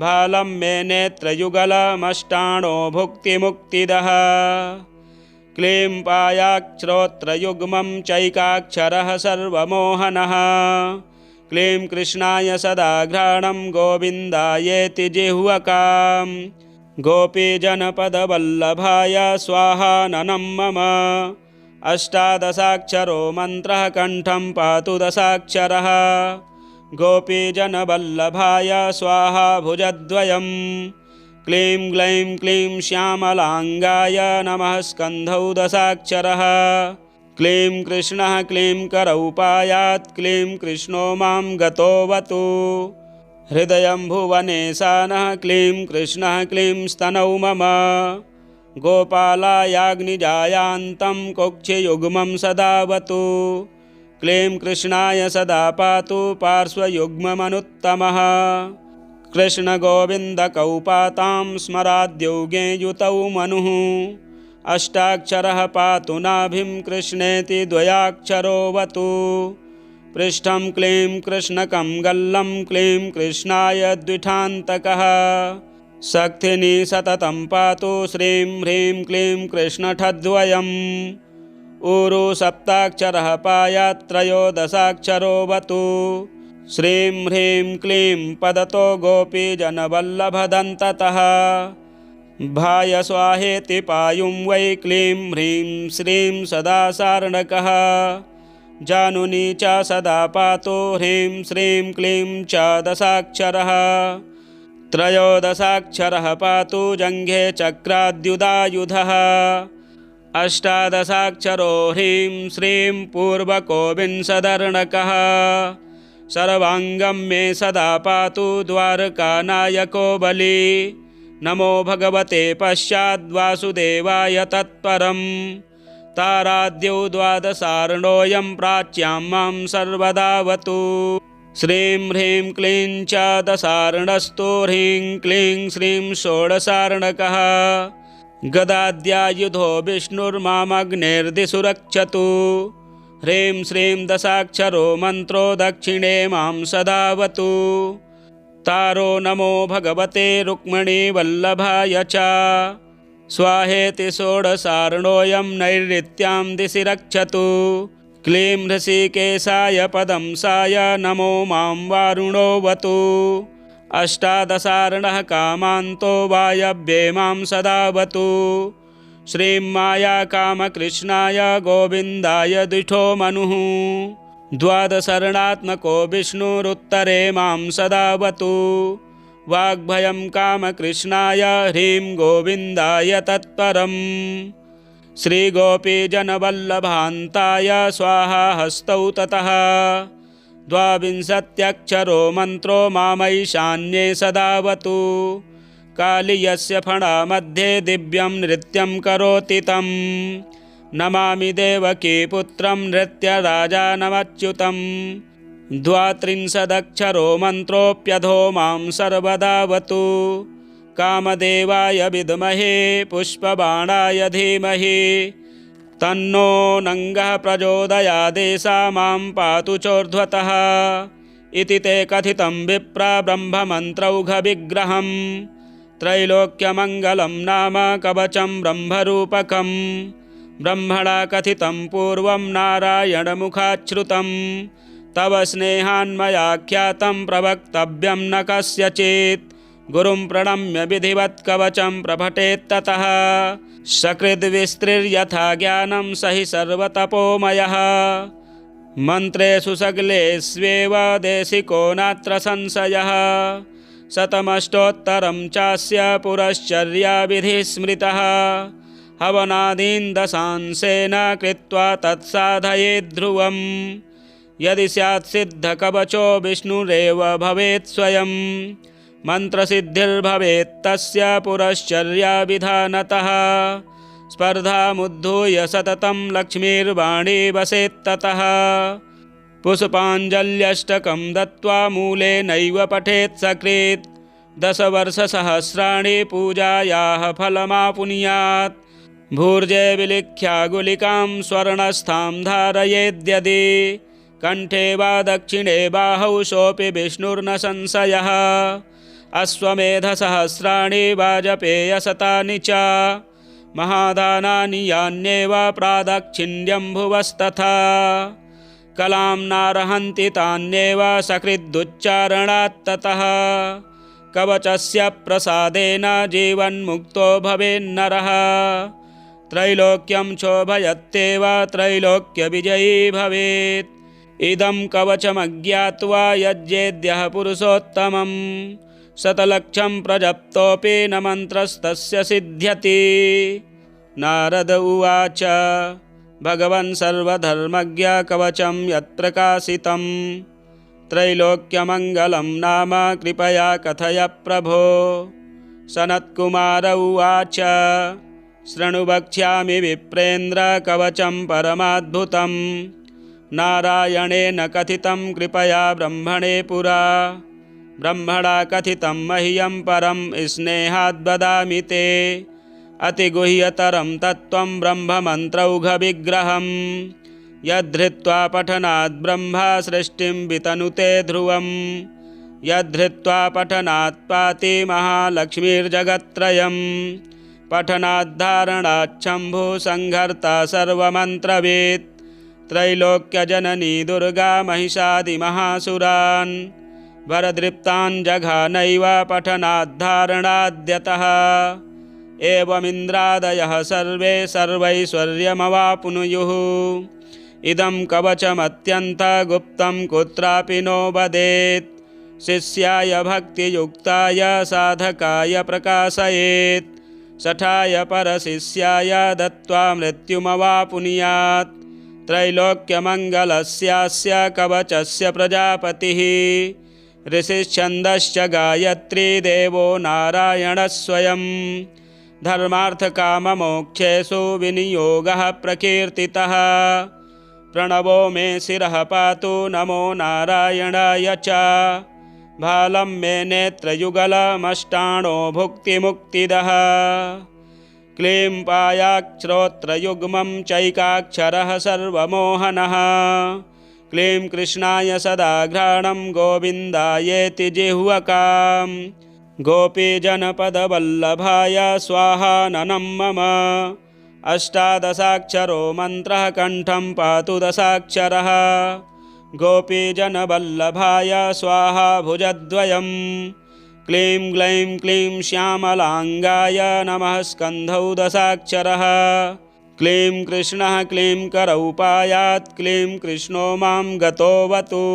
भालं मे नेत्रयुगलमष्टाणो भुक्तिमुक्तिदः क्लीं पायाक्षरोत्रयुग्मं चैकाक्षरः सर्वमोहनः क्लीं कृष्णाय सदाघ्राणं गोविन्दायेति जिह्वकां गोपीजनपदवल्लभाय स्वाहाननं मम अष्टादशाक्षरो मन्त्रः कण्ठं पातु दशाक्षरः गोपीजनवल्लभाय स्वाहा भुजद्वयं क्लीं ग्लैं क्लीं श्यामलाङ्गाय नमः स्कन्धौ दशाक्षरः क्लीं कृष्णः क्लीं करौ पायात् क्लीं कृष्णो मां गतोऽवतु हृदयं भुवनेशानः क्लीं कृष्णः क्लीं स्तनौ मम गोपालायाग्निजायान्तं कुक्षियुग्मं सदावतु क्लीं कृष्णाय सदा पातु पार्श्वयुग्ममनुत्तमः कृष्णगोविन्दकौ पातां स्मराद्योगे युतौ मनुः अष्टाक्षरः पातु नाभिं कृष्णेति द्वयाक्षरोऽवतु पृष्ठं क्लीं कृष्णकं गल्लं क्लीं कृष्णाय द्विठान्तकः शक्तिनी सततं पातु श्रीं ह्रीं क्लीं कृष्णठद्वयम् ऊरु सप्ताक्षरः पायात् त्रयोदशाक्षरोऽवतु श्रीं ह्रीं क्लीं पदतो गोपीजनवल्लभदन्ततः भाय स्वाहेति पायुं वै क्लीं ह्रीं श्रीं सदा सार्णकः जानुनी च सदा पातु ह्रीं श्रीं क्लीं च दशाक्षरः त्रयोदशाक्षरः पातु जङ्घे चक्राद्युदायुधः अष्टादशाक्षरो ह्रीं श्रीं पूर्वको विंशदर्णकः सर्वाङ्गं मे सदा पातु द्वारकानायको बली नमो भगवते पश्चाद्वासुदेवाय तत्परं ताराद्यौ द्वादशार्णोऽयं प्राच्यां मां सर्वदावतु श्रीं ह्रीं क्लीं च दशार्णस्तु ह्रीं क्लीं श्रीं षोडशार्णकः गदाद्यायुधो विष्णुर्मामग्नेर्दिशु रक्षतु ह्रीं श्रीं दशाक्षरो मन्त्रो दक्षिणे मां सदावतु तारो नमो भगवते रुक्मिणीवल्लभाय च स्वाहेति षोडशार्णोऽयं नैऋत्यां दिशि रक्षतु क्लीं ऋषिकेशाय पदंसाय नमो मां वारुणोऽवतु अष्टादशार्णः कामान्तो वायव्ये मां सदावतु श्रीं माया कामकृष्णाय गोविन्दाय द्विठो मनुः द्वादशर्णात्मको विष्णुरुत्तरे मां सदावतु वाग्भयं कामकृष्णाय ह्रीं गोविन्दाय तत्परम् श्रीगोपीजनवल्लभान्ताय स्वाहा हस्तौ ततः द्वाविंशत्यक्षरो मन्त्रो मामैशान्ये सदावतु कालीयस्य फणामध्ये दिव्यं नृत्यं करोति तं नमामि देवकी पुत्रं नृत्यराजानमच्युतं द्वात्रिंशदक्षरो मन्त्रोऽप्यधो मां सर्वदावतु कामदेवाय विद्महे पुष्पबाणाय धीमहि तन्नो नङ्गः प्रचोदयादेशा मां पातु चोर्ध्वतः इति ते कथितं विप्र ब्रह्ममन्त्रौघविग्रहं त्रैलोक्यमङ्गलं नाम कवचं ब्रह्मरूपकं ब्रह्मणा कथितं पूर्वं नारायणमुखाच्छ्रुतं तव स्नेहान्मयाख्यातं प्रवक्तव्यं न कस्यचित् गुरुं प्रणम्य विधिवत् कवचं प्रपठेत्ततः सकृद्विस्तृर्यथा ज्ञानं स हि सर्वतपोमयः मन्त्रेषु सगलेष्वेव देशिको नात्र संशयः शतमष्टोत्तरं चास्य पुरश्चर्याविधिः स्मृतः हवनादीन् दशांशेन कृत्वा तत्साधयेत् ध्रुवम् यदि स्यात् सिद्धकवचो विष्णुरेव भवेत् स्वयं मन्त्रसिद्धिर्भवेत् तस्य पुरश्चर्याविधानतः स्पर्धामुद्धूय सततं लक्ष्मीर्वाणी वसेत्ततः पुष्पाञ्जल्यष्टकं दत्त्वा मूलेनैव पठेत् सकृत् 10 वर्षसहस्राणि पूजायाः फलमापुनुयात्। भूर्जे विलिख्या गुलिकां स्वर्णस्थां धारयेद्यदि कण्ठे वा दक्षिणे बाहौ सोऽपि विष्णुर्न संशयः। अश्वमेधसहस्राणि वाजपेयशतानि च महादानानि यान्येव प्रादाक्षिण्यं भुवस्तथा कलां नार्हन्ति तान्येव सकृदुच्चारणात् ततः कवचस्य प्रसादेन जीवन्मुक्तो भवेन्नरः त्रैलोक्यं चोभयत्येव त्रैलोक्यविजयी भवेत्। इदं कवचमज्ञात्वा यज्ञेद्यः पुरुषोत्तमं शतलक्षं प्रजप्तोऽपि न मन्त्रस्तस्य सिद्ध्यति। नारद उवाच भगवन् सर्वधर्मज्ञ कवचं यत्प्रकाशितं त्रैलोक्यमङ्गलं नाम कृपया कथय प्रभो। सनत्कुमार उवाच शृणु वक्ष्यामि विप्रेन्द्र कवचं परमाद्भुतं नारायणेन कथितं कृपया ब्रह्मणे पुरा। ब्रह्मणा कथितं मह्यं परं स्नेहाद् वदामि ते अतिगुह्यतरं तत्त्वं ब्रह्ममन्त्रौघविग्रहं यद्धृत्वा पठनात् ब्रह्मा सृष्टिं वितनुते ध्रुवं यद्धृत्वा पठनात् पाति महालक्ष्मीर्जगत्त्रयं पठनाद्धारणाच्छम्भु संहर्ता सर्वमन्त्रवित् त्रैलोक्यजननी दुर्गा महिषादिमहासुरान् वरदृप्तान् जघानैव पठनाद्धारणाद्यतः एवमिन्द्रादयः सर्वे सर्वैश्वर्यमवाप्नुयुः। इदं कवचमत्यन्तगुप्तं कुत्रापि नो वदेत् शिष्याय भक्तियुक्ताय साधकाय प्रकाशयेत् शठाय परशिष्याय दत्त्वा मृत्युमवाप्नुयात्। त्रैलोक्यमङ्गलस्यास्य कवचस्य प्रजापतिः ऋषिश्छन्दश्च गायत्री देवो नारायणः स्वयं धर्मार्थकाममोक्षेषु विनियोगः प्रकीर्तितः। प्रणवो मे शिरः पातु नमो नारायणाय च भालं मे नेत्रयुगलमष्टाणो भुक्तिमुक्तिदः। क्लीं पायाक्षरोत्रयुग्मं चैकाक्षरः सर्वमोहनः क्लीं कृष्णाय सदाघ्राणं गोविन्दायेति जिह्वकां गोपीजनपदवल्लभाय स्वाहाननं मम। अष्टादशाक्षरो मन्त्रः कण्ठं पातु दशाक्षरः गोपीजनवल्लभाय स्वाहा भुजद्वयं क्लीं ग्लैं क्लीं श्यामलाङ्गाय नमः स्कन्धौ दशाक्षरः क्लीं कृष्णः क्लीं करौ पायात् क्लीं कृष्णो मां गतोऽवतु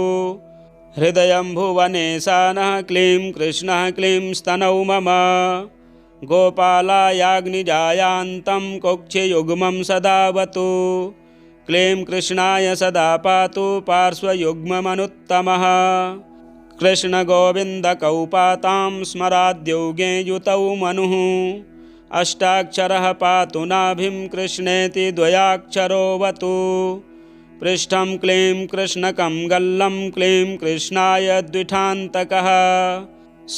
हृदयं भुवनेशानः क्लीं कृष्णः क्लीं स्तनौ मम गोपालायाग्निजायान्तं कुक्षियुग्मं सदावतु क्लीं कृष्णाय सदा पातु पार्श्वयुग्ममनुत्तमः कृष्णगोविन्दकौ पातां स्मराद्योगे युतौ मनुः अष्टाक्षरः पातु नाभिं कृष्णेति द्वयाक्षरोऽवतु पृष्ठं क्लीं कृष्णकं गल्लं क्लीं कृष्णाय द्विठान्तकः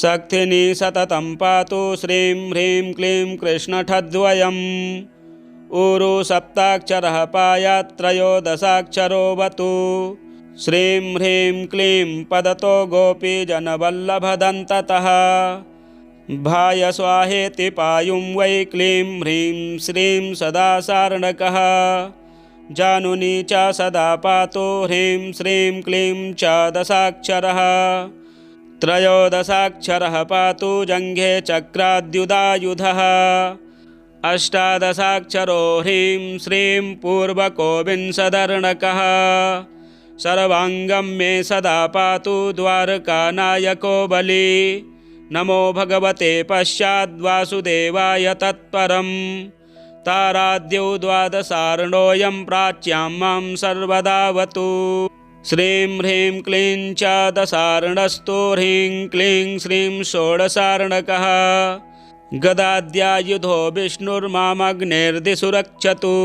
शक्तिनी सततं पातु श्रीं ह्रीं क्लीं कृष्णठद्वयम् ऊरु सप्ताक्षरः पायात् त्रयोदशाक्षरोऽवतु श्रीं ह्रीं क्लीं पदतो गोपीजनवल्लभदन्ततः भाय स्वाहेति पायुं वै क्लीं ह्रीं श्रीं सदा सार्णकः जानुनी च सदा पातु ह्रीं श्रीं क्लीं च दशाक्षरः त्रयोदशाक्षरः पातु जङ्घे चक्राद्युदायुधः अष्टादशाक्षरो ह्रीं श्रीं पूर्वको विंशदर्णकः सर्वाङ्गं मे सदा पातु द्वारकानायको बली नमो भगवते पश्चाद्वासुदेवाय तत्परं ताराद्यौ द्वादशार्णोऽयं प्राच्यां मां सर्वदावतु श्रीं ह्रीं क्लीं च दशार्णस्तु ह्रीं क्लीं श्रीं षोडशार्णकः गदाद्यायुधो विष्णुर्मामग्नेर्दिशु रक्षतु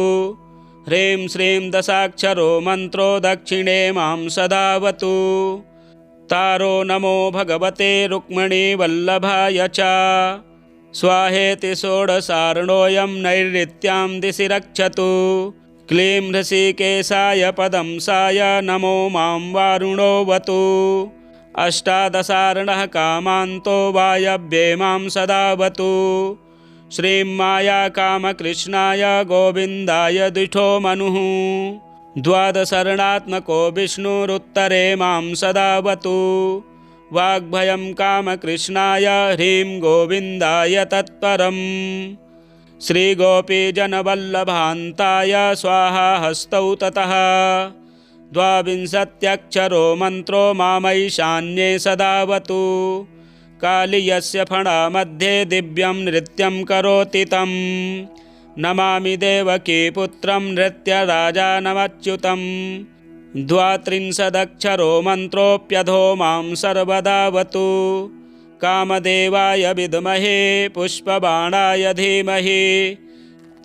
ह्रीं श्रीं दशाक्षरो मन्त्रो दक्षिणे मां सदावतु। तारो नमो भगवते रुक्मिणीवल्लभाय च। स्वाहेति षोडशार्णोऽयं नैऋत्यां दिशि रक्षतु। क्लीं हृषीकेशाय पदंसाय नमो मां वारुणोऽवतु। अष्टादशार्णः कामान्तो वायव्ये मां सदावतु। श्रीं माया कामकृष्णाय गोविन्दाय द्विषो मनुः। द्वादशर्णात्मको विष्णुरुत्तरे मां सदावतु। वाग्भयं कामकृष्णाय ह्रीं गोविन्दाय तत्परम्। श्रीगोपीजनवल्लभान्ताय स्वाहा हस्तौ ततः। द्वाविंशत्यक्षरो मन्त्रो मामैशान्ये सदावतु। कालीयस्य फणामध्ये दिव्यं नृत्यं करोति तं। नमामि देवकी पुत्रं नृत्यराजानमच्युतं। द्वात्रिंशदक्षरो मन्त्रोऽप्यधो मां सर्वदावतु। कामदेवाय विद्महे पुष्पबाणाय धीमहि।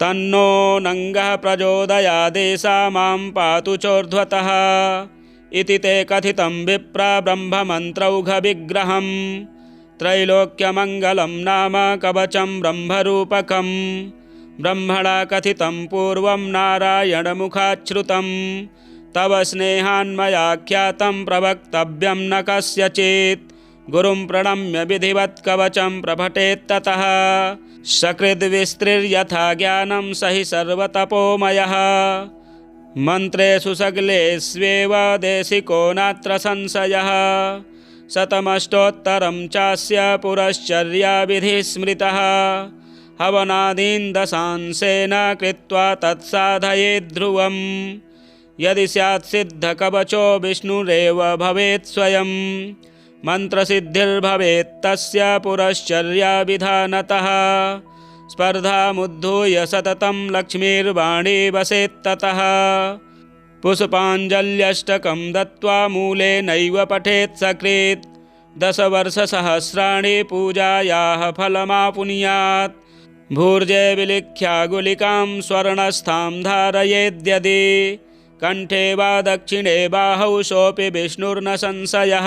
तन्नो नङ्गः प्रचोदयादेषा मां पातु चोर्ध्वतः। इति ते कथितं विप्र ब्रह्ममन्त्रौघविग्रहं। त्रैलोक्यमङ्गलं नाम कवचं ब्रह्मरूपकं। ब्रह्मणा कथितं पूर्वं नारायणमुखाच्छ्रुतं। तव स्नेहान्मयाख्यातं प्रवक्तव्यं न कस्यचित्। गुरुं प्रणम्य विधिवत् कवचं प्रपठेत्ततः। सकृद्विस्तृर्यथा ज्ञानं स हि सर्वतपोमयः। मन्त्रेषु सगलेष्वेव देशिको नात्र संशयः। शतमष्टोत्तरं चास्य पुरश्चर्याविधिः स्मृतः। हवनादीन् दशांशेन कृत्वा तत्साधयेत् ध्रुवम्। यदि स्यात् सिद्धकवचो विष्णुरेव भवेत् स्वयं। मन्त्रसिद्धिर्भवेत् तस्य पुरश्चर्याविधानतः। स्पर्धामुद्धूय सततं लक्ष्मीर्वाणी वसेत्ततः। पुष्पाञ्जल्यष्टकं दत्त्वा मूलेनैव पठेत् सकृत्। 10 वर्षसहस्राणि पूजायाः फलमापुनुयात्। भूर्जे विलिख्या गुलिकां स्वर्णस्थां धारयेद्यदि। कण्ठे वा दक्षिणे बाहौ सोऽपि विष्णुर्न संशयः।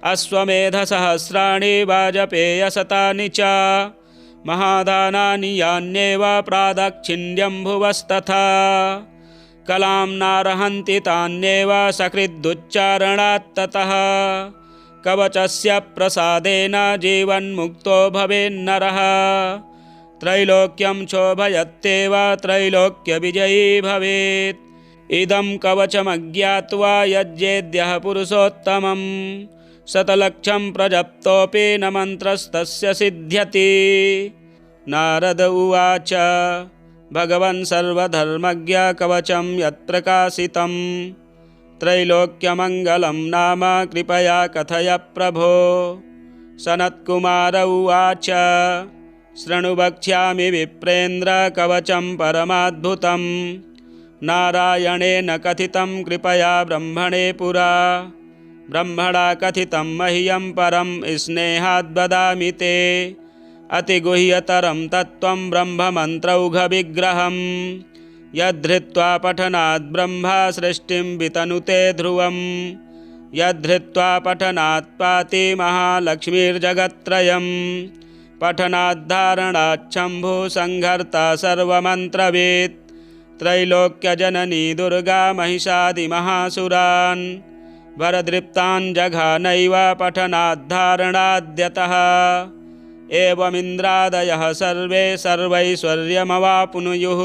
अश्वमेधसहस्राणि वाजपेयशतानि च। महादानानि यान्येव प्रादाक्षिण्यं भुवस्तथा। कलां नार्हन्ति तान्येव सकृदुच्चारणात्ततः। कवचस्य प्रसादेन जीवन्मुक्तो भवेन्नरः। त्रैलोक्यं चोभयत्येव त्रैलोक्यविजयी भवेत्। इदं कवचमज्ञात्वा यज्ञेद्यः पुरुषोत्तमं। शतलक्षं प्रजप्तोऽपि न मन्त्रस्तस्य सिद्ध्यति। नारद उवाच भगवन् सर्वधर्मज्ञ कवचं यत्प्रकाशितं। त्रैलोक्यमङ्गलं नाम कृपया कथय प्रभो। सनत्कुमार उवाच शृणु वक्ष्यामि विप्रेन्द्र कवचं परमाद्भुतं। नारायणेन कथितं कृपया ब्रह्मणे पुरा। ब्रह्मणा कथितं मह्यं परं स्नेहाद् वदामि ते। अतिगुह्यतरं तत्त्वं ब्रह्ममन्त्रौघविग्रहं। यद्धृत्वा पठनात् ब्रह्मा सृष्टिं वितनुते ध्रुवं। यद्धृत्वा पठनात् पाति महालक्ष्मीर्जगत्त्रयं। पठनाद्धारणाच्छम्भु संहर्ता सर्वमन्त्रवित्। त्रैलोक्यजननी दुर्गा महिषादिमहासुरान्। वरदृप्तान् जघानैव पठनाद्धारणाद्यतः। एवमिन्द्रादयः सर्वे सर्वैश्वर्यमवाप्नुयुः।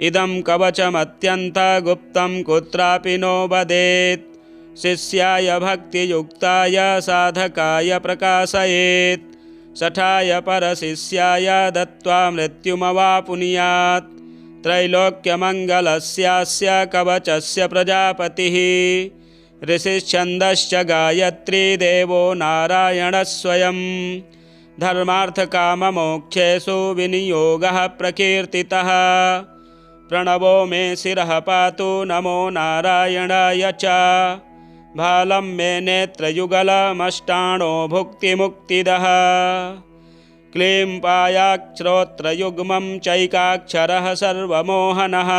इदं कवचमत्यन्तगुप्तं कुत्रापि नो वदेत्। शिष्याय भक्तियुक्ताय साधकाय प्रकाशयेत्। शठाय परशिष्याय दत्त्वा मृत्युमवाप्नुयात्। त्रैलोक्यमङ्गलस्यास्य कवचस्य प्रजापतिः। ऋषिश्छन्दश्च गायत्री देवो नारायणः स्वयं। धर्मार्थकाममोक्षेषु विनियोगः प्रकीर्तितः। प्रणवो मे शिरः पातु नमो नारायणाय च। भालं मे नेत्रयुगलमष्टाणो भुक्तिमुक्तिदः। क्लीं पायाक्षरोत्रयुग्मं चैकाक्षरः सर्वमोहनः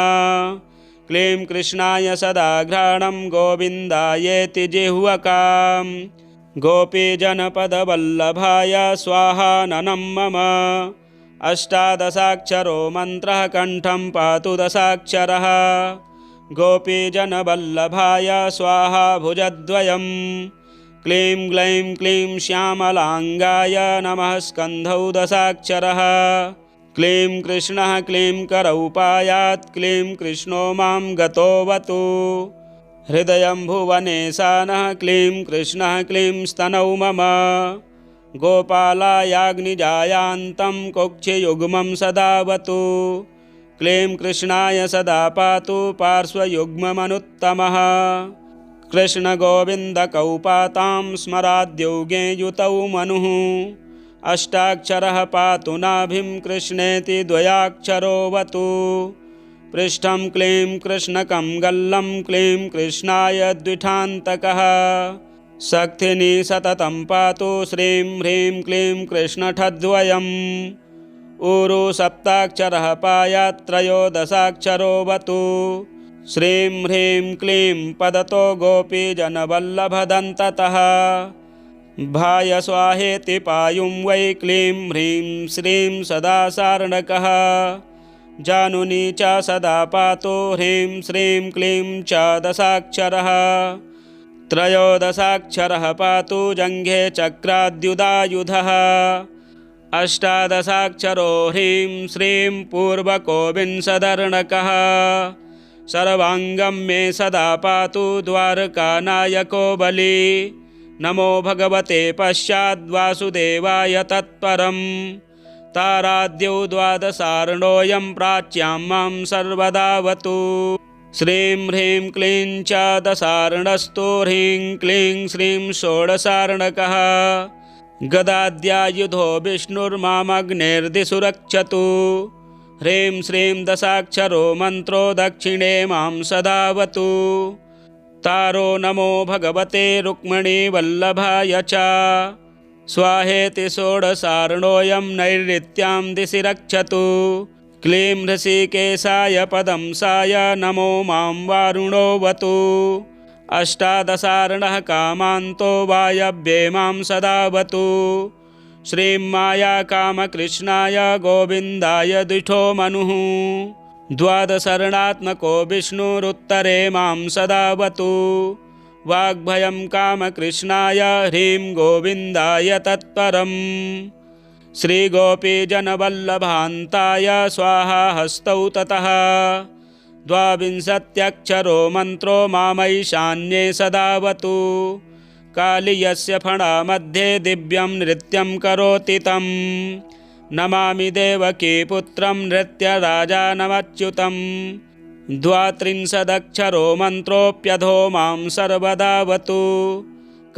क्लीं कृष्णाय सदाघ्राणं गोविन्दायेति जिह्वकां गोपीजनपदवल्लभाय स्वाहाननं मम अष्टादशाक्षरो मन्त्रः कण्ठं पातु दशाक्षरः गोपीजनवल्लभाय स्वाहा भुजद्वयं क्लीं ग्लैं क्लीं श्यामलाङ्गाय नमः स्कन्धौ दशाक्षरः क्लीं कृष्णः क्लीं करौ पायात् क्लीं कृष्णो मां गतोऽवतु हृदयं भुवनेशानः क्लीं कृष्णः क्लीं स्तनौ मम गोपालायाग्निजायान्तं कुक्षियुग्मं सदावतु क्लीं कृष्णाय सदा पातु पार्श्वयुग्ममनुत्तमः कृष्णगोविन्दकौ पातां स्मराद्योगे युतौ मनुः अष्टाक्षरः पातु नाभिं कृष्णेति द्वयाक्षरोऽवतु पृष्ठं क्लीं कृष्णकं गल्लं क्लीं कृष्णाय द्विठान्तकः शक्तिनी सततं पातु श्रीं ह्रीं क्लीं कृष्णठद्वयम् ऊरु सप्ताक्षरः पायात् त्रयोदशाक्षरोऽवतु श्रीं ह्रीं क्लीं पदतो गोपीजनवल्लभदन्ततः भाय स्वाहेति पायुं वै क्लीं ह्रीं श्रीं सदा सार्णकः जानुनी च सदा पातु ह्रीं श्रीं क्लीं च दशाक्षरः त्रयोदशाक्षरः पातु जङ्घे चक्राद्युदायुधः अष्टादशाक्षरो ह्रीं श्रीं पूर्वको विंशदर्णकः सर्वाङ्गं मे सदा पातु द्वारकानायको बली नमो भगवते पश्चाद्वासुदेवाय तत्परं ताराद्यौ द्वादशार्णोऽयं प्राच्यां मां सर्वदावतु श्रीं ह्रीं क्लीं च दशार्णस्तु ह्रीं क्लीं श्रीं षोडशार्णकः गदाद्यायुधो विष्णुर्मामग्नेर्दिशु रक्षतु ह्रीं श्रीं दशाक्षरो मन्त्रो दक्षिणे मां सदावतु तारो नमो भगवते रुक्मिणीवल्लभाय च स्वाहेति षोडशार्णोऽयं नैऋत्यां दिशि रक्षतु क्लीं ऋषिकेशाय पदंसाय नमो मां वारुणोऽवतु अष्टादशार्णः कामान्तो वायव्ये मां सदावतु श्रीं मायाकामकृष्णाय गोविन्दाय द्विठो मनुः द्वादशर्णात्मको विष्णुरुत्तरे मां सदावतु वाग्भयं कामकृष्णाय ह्रीं गोविन्दाय तत्परम् श्रीगोपीजनवल्लभान्ताय स्वाहा हस्तौ ततः द्वाविंशत्यक्षरो मन्त्रो मामैशान्ये सदावतु कालीयस्य फणामध्ये दिव्यं नृत्यं करोति तं नमामि देवकी पुत्रं नृत्यराजानमच्युतं द्वात्रिंशदक्षरो मन्त्रोऽप्यधो मां सर्वदावतु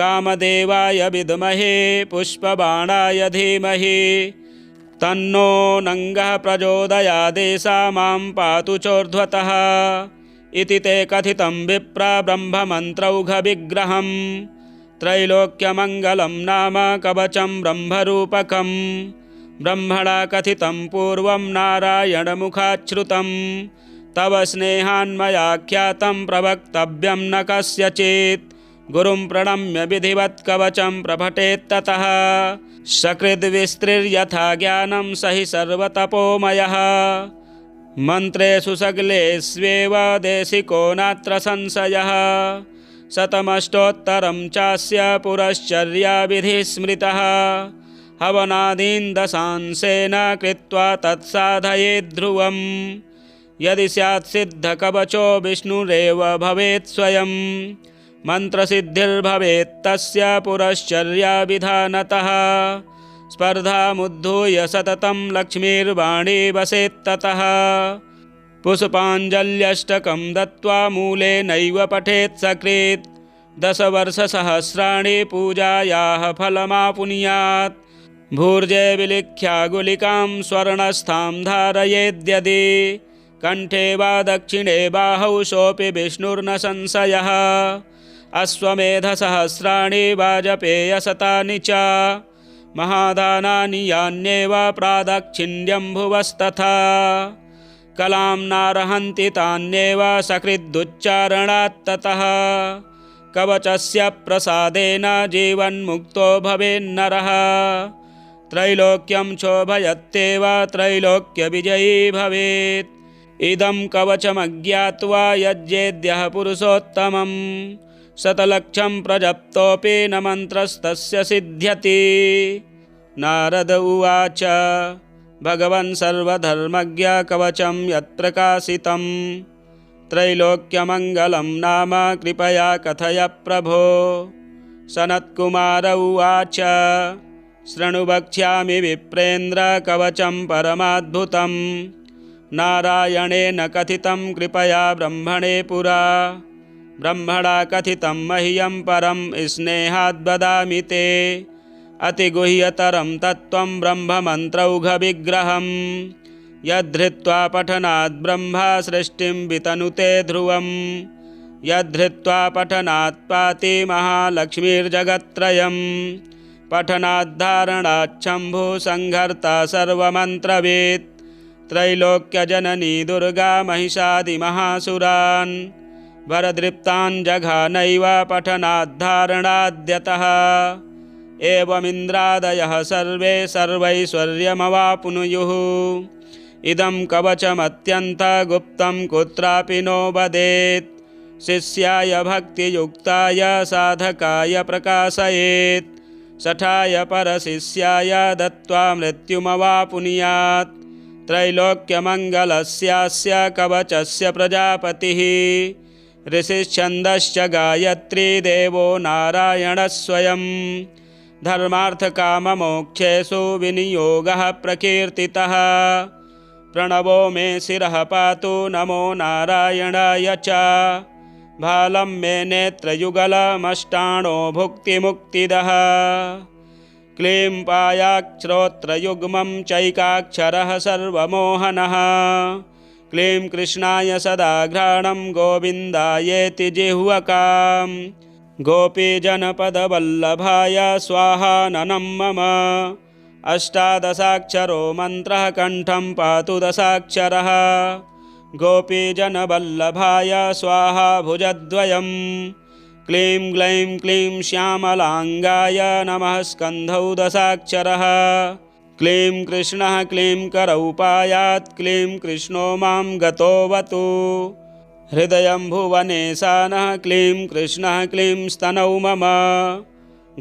कामदेवाय विद्महे पुष्पबाणाय धीमहि तन्नो नङ्गः प्रचोदयादेशा मां पातु चोर्ध्वतः इति ते कथितं विप्रा ब्रह्ममन्त्रौघविग्रहं त्रैलोक्यमङ्गलं नाम कवचं ब्रह्मरूपकं ब्रह्मणा कथितं पूर्वं नारायणमुखाच्छ्रुतं तव स्नेहान्मयाख्यातं प्रवक्तव्यं न कस्यचित् गुरुं प्रणम्य विधिवत् कवचं प्रपठेत्ततः सकृद्विस्तृर्यथा ज्ञानं स हि सर्वतपोमयः मन्त्रेषु सगलेष्वेव देशिको नात्र संशयः शतमष्टोत्तरं चास्य पुरश्चर्याविधिः स्मृतः हवनादीन् दशांशेन कृत्वा तत्साधयेत् ध्रुवं यदि स्यात् सिद्धकवचो विष्णुरेव भवेत् स्वयं मन्त्रसिद्धिर्भवेत् तस्य पुरश्चर्याविधानतः स्पर्धामुद्धूय सततं लक्ष्मीर्वाणी वसेत्ततः पुष्पाञ्जल्यष्टकं दत्त्वा मूलेनैव पठेत् सकृत् 10 वर्षसहस्राणि पूजायाः फलमापुनुयात् भूर्जे विलिख्या गुलिकां स्वर्णस्थां धारयेद्यदि कण्ठे वा दक्षिणे बाहौ सोऽपि विष्णुर्न संशयः अश्वमेधसहस्राणि वाजपेयशतानि च महादानानि यान्येव प्रादक्षिण्यं भुवस्तथा कलां नार्हन्ति तान्येव सकृदुच्चारणात्ततः कवचस्य प्रसादेन जीवन्मुक्तो भवेन्नरः त्रैलोक्यं चोभयत्येव त्रैलोक्यविजयी भवेत् इदं कवचमज्ञात्वा यज्ञेद्यः पुरुषोत्तमं शतलक्षं प्रजप्तोऽपि न मन्त्रस्तस्य सिद्ध्यति। नारद उवाच भगवन् सर्वधर्मज्ञ कवचं यत्प्रकाशितं त्रैलोक्यमङ्गलं नाम कृपया कथय प्रभो। सनत्कुमार उवाच शृणु वक्ष्यामि विप्रेन्द्र कवचं परमाद्भुतं नारायणेन कथितं कृपया ब्रह्मणे पुरा। ब्रह्मणा कथितं मह्यं परं स्नेहाद् वदामि ते अतिगुह्यतरं तत्त्वं ब्रह्ममन्त्रौघविग्रहं यद्धृत्वा पठनात् ब्रह्मा सृष्टिं वितनुते ध्रुवं यद्धृत्वा पठनात् पाति महालक्ष्मीर्जगत्त्रयं पठनाद्धारणाच्छम्भु संहर्ता सर्वमन्त्रवेत् त्रैलोक्यजननी दुर्गा महिषादिमहासुरान् वरदृप्तान् जघानैव पठनाद्धारणाद्यतः एवमिन्द्रादयः सर्वे सर्वैश्वर्यमवाप्नुयुः। इदं कवचमत्यन्तगुप्तं कुत्रापि नो वदेत् शिष्याय भक्तियुक्ताय साधकाय प्रकाशयेत् शठाय परशिष्याय दत्त्वा मृत्युमवाप्नुयात्। त्रैलोक्यमङ्गलस्यास्य कवचस्य प्रजापतिः ऋषिश्छन्दश्च गायत्री देवो नारायणः स्वयं धर्मार्थकाममोक्षेषु विनियोगः प्रकीर्तितः। प्रणवो मे शिरः पातु नमो नारायणाय च भालं मे नेत्रयुगलमष्टाणो भुक्तिमुक्तिदः। क्लीं पायाक्षरोत्रयुग्मं चैकाक्षरः सर्वमोहनः क्लीं कृष्णाय सदाघ्राणं गोविन्दायेति जिह्वकाम् गोपीजनपदवल्लभाय स्वाहाननं मम। अष्टादशाक्षरो मन्त्रः कण्ठं पातु दशाक्षरः गोपीजनवल्लभाय स्वाहा भुजद्वयं क्लीं ग्लैं क्लीं श्यामलाङ्गाय नमः स्कन्धौ दशाक्षरः क्लीं कृष्णः क्लीं करौ पायात् क्लीं कृष्णो मां गतोऽवतु हृदयं भुवनेशानः क्लीं कृष्णः क्लीं स्तनौ मम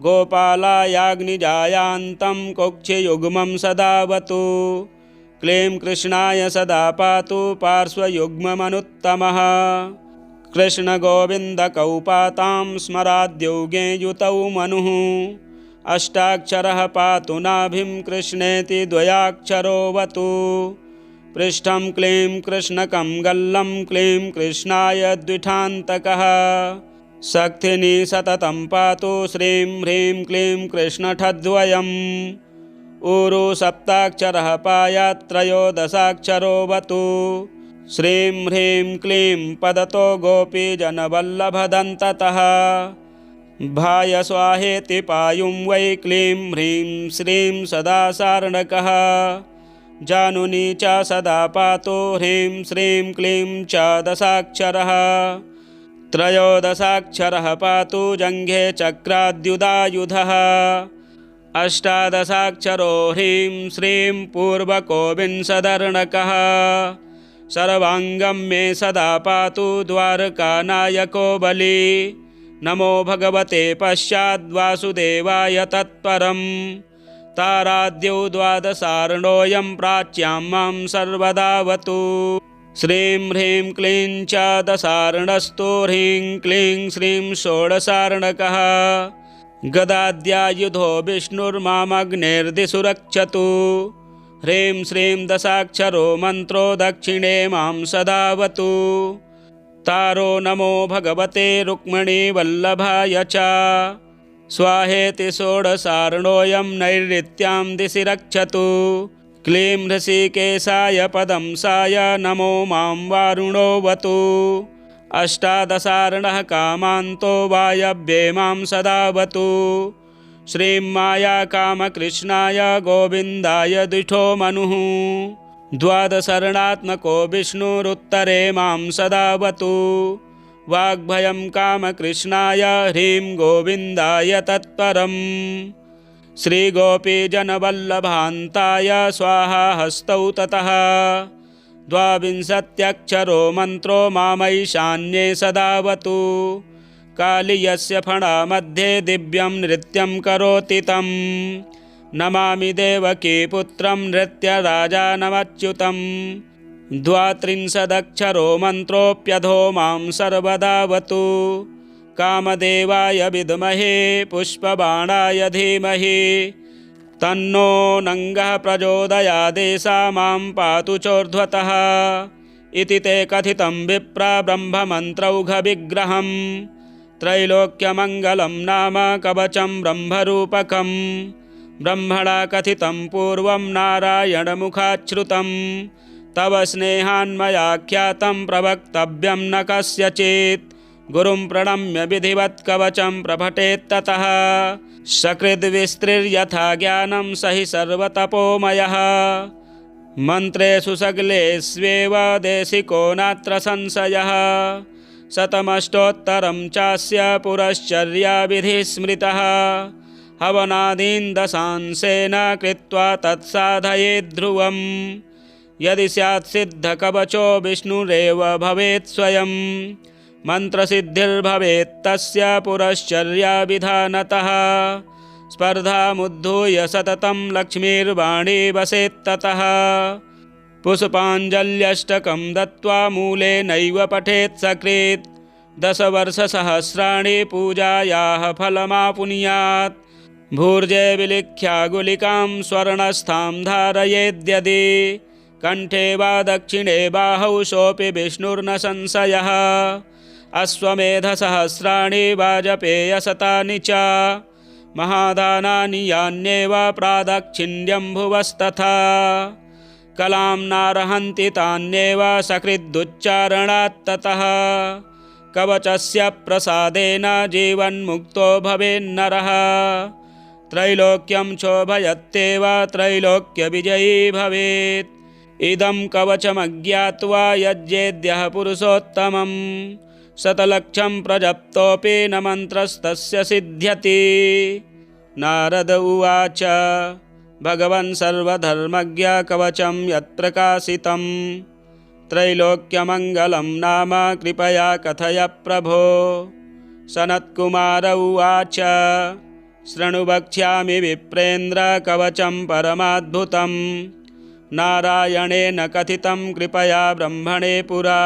गोपालायाग्निजायान्तं कुक्षियुग्मं सदावतु क्लीं कृष्णाय सदा पातु पार्श्वयुग्ममनुत्तमः कृष्णगोविन्दकौ पातां स्मराद्योगे युतौ मनुः अष्टाक्षरः पातु नाभिं कृष्णेति द्वयाक्षरोऽवतु पृष्ठं क्लीं कृष्णकं गल्लं क्लीं कृष्णाय द्विठान्तकः शक्तिनी सततं पातु श्रीं ह्रीं क्लीं कृष्णठद्वयम् ऊरु सप्ताक्षरः पायात् त्रयोदशाक्षरोऽवतु श्रीं ह्रीं क्लीं पदतो गोपीजनवल्लभदन्ततः भाय स्वाहेति पायुं वै क्लीं ह्रीं श्रीं सदा सार्णकः जानुनी च सदा पातु ह्रीं श्रीं क्लीं च दशाक्षरः त्रयोदशाक्षरः पातु जङ्घे चक्राद्युदायुधः अष्टादशाक्षरो ह्रीं श्रीं पूर्वको विंशदर्णकः सर्वाङ्गं मे सदा पातु द्वारकानायको बली नमो भगवते पश्चाद्वासुदेवाय तत्परं ताराद्यौ द्वादशार्णोऽयं प्राच्यां मां सर्वदावतु श्रीं ह्रीं क्लीं च दशार्णस्तु ह्रीं क्लीं श्रीं षोडशार्णकः गदाद्यायुधो विष्णुर्मामग्नेर्दिशु रक्षतु ह्रीं श्रीं दशाक्षरो मन्त्रो दक्षिणे मां सदावतु तारो नमो भगवते रुक्मिणीवल्लभाय च स्वाहेति षोडशार्णोऽयं नैऋत्यां दिशि रक्षतु क्लीं ऋषिकेशाय पदंसाय नमो मां वारुणोऽवतु अष्टादशार्णः कामान्तो वायव्ये मां सदावतु श्रीमाया कामकृष्णाय गोविन्दाय द्विषो मनुः द्वादशरणात्मको विष्णुरुत्तरे मां सदावतु वाग्भयं कामकृष्णाय ह्रीं गोविन्दाय तत्परम् श्रीगोपीजनवल्लभान्ताय स्वाहा हस्तौ ततः द्वाविंशत्यक्षरो मन्त्रो मामैशान्ये सदावतु कालीयस्य फणामध्ये दिव्यं नृत्यं करोति तं नमामि देवकी पुत्रं नृत्यराजानमच्युतं द्वात्रिंशदक्षरो मन्त्रोऽप्यधो मां सर्वदावतु कामदेवाय विद्महे पुष्पबाणाय धीमहि तन्नो नङ्गः प्रचोदयादेषा मां पातु चोर्ध्वतः इति ते कथितं विप्रा ब्रह्ममन्त्रौघविग्रहम् त्रैलोक्यमङ्गलं नाम कवचं ब्रह्मरूपकं ब्रह्मणा कथितं पूर्वं नारायणमुखाच्छ्रुतं तव स्नेहान्मयाख्यातं प्रवक्तव्यं न कस्यचित् गुरुं प्रणम्य विधिवत् कवचं प्रपठेत्ततः सकृद्विस्तृर्यथा ज्ञानं स हि सर्वतपोमयः मन्त्रेषु सगलेष्वेव देशिको नात्र संशयः शतमष्टोत्तरं चास्य पुरश्चर्याविधिः स्मृतः हवनादीन् दशांशेन कृत्वा तत्साधयेत् ध्रुवम् यदि स्यात् सिद्धकवचो विष्णुरेव भवेत् स्वयं मन्त्रसिद्धिर्भवेत् तस्य पुरश्चर्याविधानतः स्पर्धामुद्धूय सततं लक्ष्मीर्वाणी वसेत्ततः पुष्पाञ्जल्यष्टकं दत्त्वा मूलेनैव पठेत् सकृत् दशवर्षसहस्राणि पूजायाः फलमापुनुयात् भूर्जे विलिख्या गुलिकां स्वर्णस्थां धारयेद्यदि कण्ठे वा दक्षिणे बाहौ सोऽपि विष्णुर्न संशयः अश्वमेधसहस्राणि वाजपेयशतानि च महादानानि यान्येव प्रादक्षिण्यं भुवस्तथा कलां नार्हन्ति तान्येव सकृदुच्चारणात्ततः कवचस्य प्रसादेन जीवन्मुक्तो भवेन्नरः त्रैलोक्यं चोभयत्येव त्रैलोक्यविजयी भवेत् इदं कवचमज्ञात्वा यज्ञेद्यः पुरुषोत्तमं शतलक्षं प्रजप्तोऽपि न मन्त्रस्तस्य सिद्ध्यति नारद उवाच भगवन् सर्वधर्मज्ञ कवचं यत्प्रकाशितं त्रैलोक्यमङ्गलं नाम कृपया कथय प्रभो सनत्कुमार उवाच शृणु वक्ष्यामि विप्रेन्द्र कवचं परमाद्भुतं नारायणेन कथितं कृपया ब्रह्मणे पुरा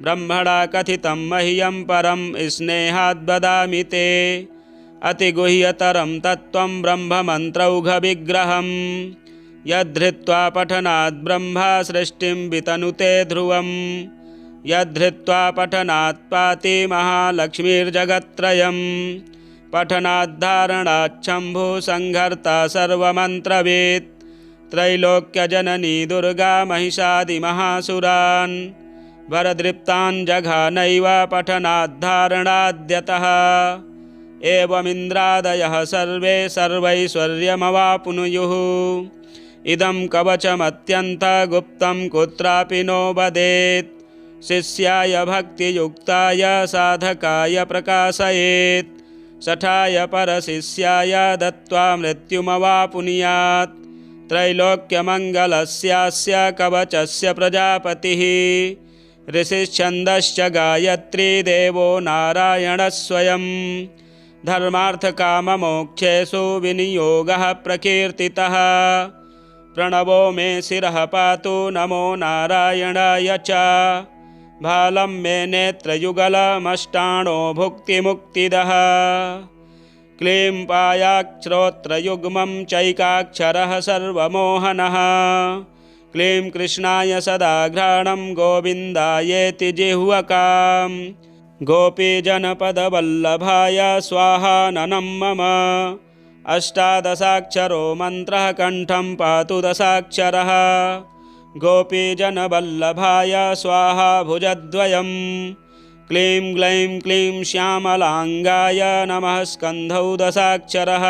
ब्रह्मणा कथितं मह्यं परं स्नेहाद् वदामि ते अतिगुह्यतरं तत्त्वं ब्रह्ममन्त्रौघविग्रहं यद्धृत्वा पठनात् ब्रह्मा सृष्टिं वितनुते ध्रुवं यद्धृत्वा पठनात् पाति महालक्ष्मीर्जगत्त्रयं पठनाद्धारणाच्छम्भु संहर्ता सर्वमन्त्रवित् त्रैलोक्यजननी दुर्गा महिषादिमहासुरान् वरदृप्तान् जघानैव पठनाद्धारणाद्यतः एवमिन्द्रादयः सर्वे सर्वैश्वर्यमवाप्नुयुः इदं कवचमत्यन्तगुप्तं कुत्रापि नो वदेत् शिष्याय भक्तियुक्ताय साधकाय प्रकाशयेत् शठाय परशिष्याय दत्त्वा मृत्युमवाप्नुयात् त्रैलोक्यमङ्गलस्यास्य कवचस्य प्रजापतिः ऋषिश्छन्दश्च गायत्री देवो नारायणः स्वयं धर्मार्थकाममोक्षेषु विनियोगः प्रकीर्तितः प्रणवो मे शिरः पातु नमो नारायणाय च भालं मे नेत्रयुगलमष्टाणो भुक्तिमुक्तिदः क्लीं पायाक्षरोत्रयुग्मं चैकाक्षरः सर्वमोहनः क्लीं कृष्णाय सदाघ्राणं गोविन्दायेति जिह्वकाम् गोपीजनपदवल्लभाय स्वाहाननं मम अष्टादशाक्षरो मन्त्रः कण्ठं पातु दशाक्षरः गोपीजनवल्लभाय स्वाहा भुजद्वयं क्लीं ग्लैं क्लीं श्यामलाङ्गाय नमः स्कन्धौ दशाक्षरः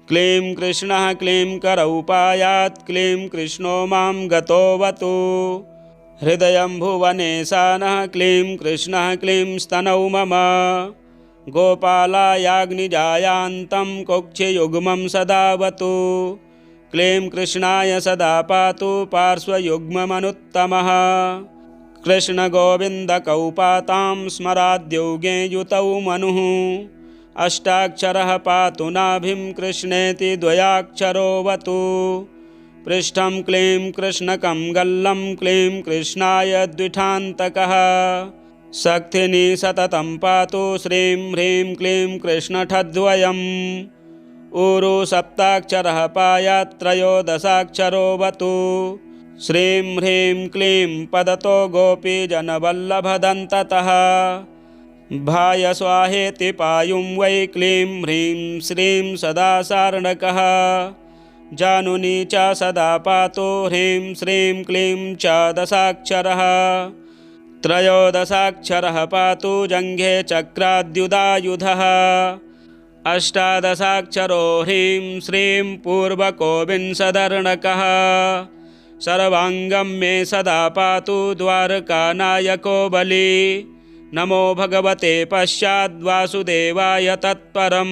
क्लीं कृष्णः क्लीं करौपायात् क्लीं कृष्णो मां गतोऽवतु हृदयं भुवनेशानः क्लीं कृष्णः क्लीं स्तनौ मम गोपालायाग्निजायान्तं कुक्षियुग्मं सदावतु क्लीं कृष्णाय सदा पातु पार्श्वयुग्ममनुत्तमः कृष्णगोविन्दकौपातां स्मराद्योगे युतौ मनुः अष्टाक्षरः पातु नाभिं कृष्णेति द्वयाक्षरोऽवतु पृष्ठं क्लीं कृष्णकं गल्लं क्लीं कृष्णाय द्विठान्तकः शक्तिनी सततं पातु श्रीं ह्रीं क्लीं कृष्णठद्वयम् ऊरु सप्ताक्षरः पायात् त्रयोदशाक्षरोऽवतु श्रीं ह्रीं क्लीं पदतो गोपीजनवल्लभदन्ततः भाय स्वाहेति पायुं वै क्लीं ह्रीं श्रीं सदा सार्णकः जानुनी च सदा पातु ह्रीं श्रीं क्लीं च दशाक्षरः त्रयोदशाक्षरः पातु जङ्घे चक्राद्युदायुधः अष्टादशाक्षरो ह्रीं श्रीं पूर्वकोविंशदर्णकः सर्वाङ्गं मे सदा पातु द्वारकानायको बली नमो भगवते पश्चाद्वासुदेवाय तत्परं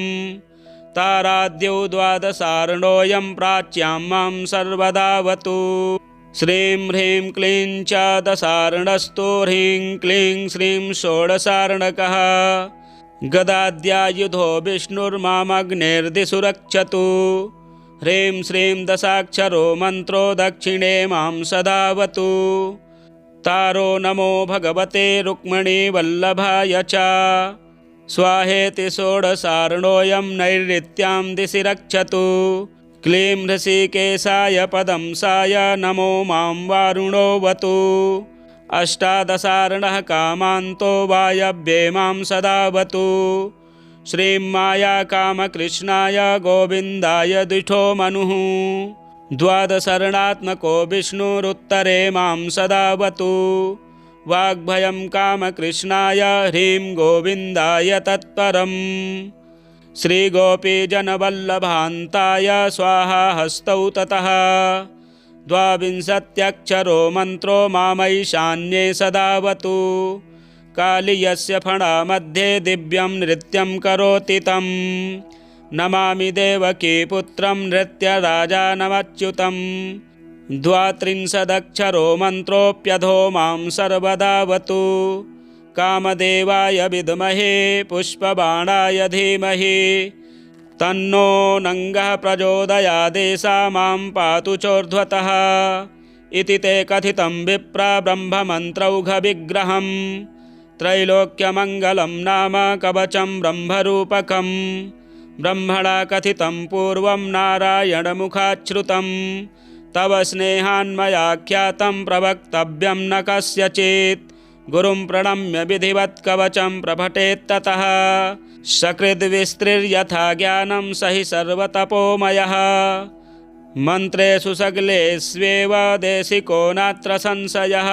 ताराद्यौ द्वादशार्णोऽयं प्राच्यां मां सर्वदावतु श्रीं ह्रीं क्लीं च दशार्णस्तु ह्रीं क्लीं श्रीं षोडशार्णकः गदाद्यायुधो विष्णुर्मामग्नेर्दिशु रक्षतु ह्रीं श्रीं दशाक्षरो मन्त्रो दक्षिणे मां सदावतु तारो नमो भगवते रुक्मिणीवल्लभाय च स्वाहेति षोडशार्णोऽयं नैऋत्यां दिशि रक्षतु क्लीं ऋषिकेशाय पदंसाय नमो मां वारुणोऽवतु अष्टादशार्णः कामान्तो वायव्ये मां सदावतु श्रीं मायाकामकृष्णाय गोविन्दाय द्विठो मनुः द्वादशर्णात्मको विष्णुरुत्तरे मां सदावतु वाग्भयं कामकृष्णाय ह्रीं गोविन्दाय तत्परम् श्रीगोपीजनवल्लभान्ताय स्वाहा हस्तौ ततः द्वाविंशत्यक्षरो मन्त्रो मामैशान्ये सदावतु कालीयस्य फणामध्ये दिव्यं नृत्यं करोति तं नमामि देवकी पुत्रं नृत्यराजानमच्युतं द्वात्रिंशदक्षरो मन्त्रोऽप्यधो मां सर्वदावतु कामदेवाय विद्महे पुष्पबाणाय धीमहि तन्नो नङ्गः प्रचोदयादेशा मां पातु चोर्ध्वतः इति ते कथितं विप्रा ब्रह्ममन्त्रौघविग्रहम् त्रैलोक्यमङ्गलं नाम कवचं ब्रह्मरूपकं ब्रह्मणा कथितं पूर्वं नारायणमुखाच्छ्रुतं तव स्नेहान्मयाख्यातं प्रवक्तव्यं न कस्यचित् गुरुं प्रणम्य विधिवत् कवचं प्रपठेत्ततः सकृद्विस्तृर्यथा ज्ञानं स हि सर्वतपोमयः मन्त्रेषु सगलेष्वेव देशिको नात्र संशयः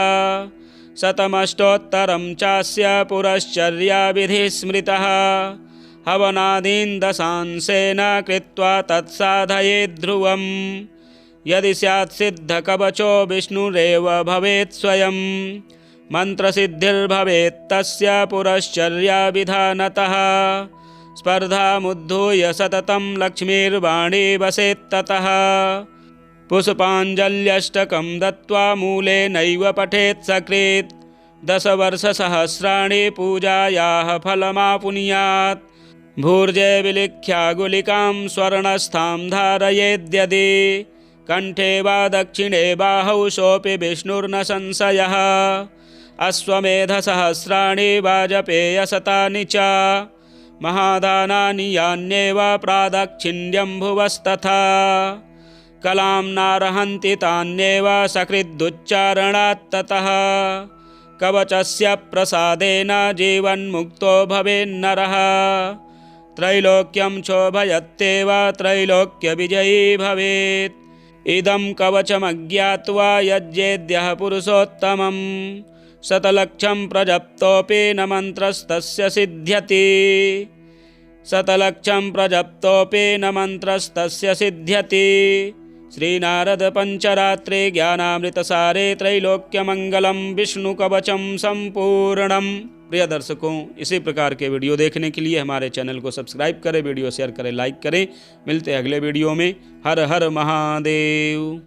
शतमष्टोत्तरं चास्य पुरश्चर्याविधिः स्मृतः हवनादीन् दशांशेन कृत्वा तत्साधयेत् ध्रुवम् यदि स्यात् सिद्धकवचो विष्णुरेव भवेत् स्वयं मन्त्रसिद्धिर्भवेत् तस्य पुरश्चर्याविधानतः स्पर्धामुद्धूय सततं लक्ष्मीर्वाणी वसेत्ततः पुष्पाञ्जल्यष्टकं दत्त्वा मूलेनैव पठेत् सकृत् दशवर्षसहस्राणि पूजायाः फलमापुनुयात् भूर्जे विलिख्या गुलिकां स्वर्णस्थां धारयेद्यदि कण्ठे वा दक्षिणे बाहौ सोऽपि विष्णुर्न संशयः अश्वमेधसहस्राणि वाजपेयशतानि च महादानानि यान्येव प्रादक्षिण्यं भुवस्तथा कलां नार्हन्ति तान्येव सकृदुच्चारणात्ततः कवचस्य प्रसादेन जीवन्मुक्तो भवेन्नरः त्रैलोक्यं चोभयत्येव त्रैलोक्यविजयी भवेत् इदं कवचमज्ञात्वा यज्ञेद्यः पुरुषोत्तमं शतलक्षं प्रजप्तोऽपि न मन्त्रस्तस्य सिद्ध्यति। शतलक्षं प्रजप्तोऽपि न मन्त्रस्तस्य सिद्ध्यति। श्रीनारद पंचरात्रे ज्ञानामृतसारे त्रैलोक्यमंगलम विष्णुकवचम संपूर्णम। प्रिय दर्शकों, इसी प्रकार के वीडियो देखने के लिए हमारे चैनल को सब्सक्राइब करें, वीडियो शेयर करें, लाइक करें। मिलते हैं अगले वीडियो में। हर हर महादेव।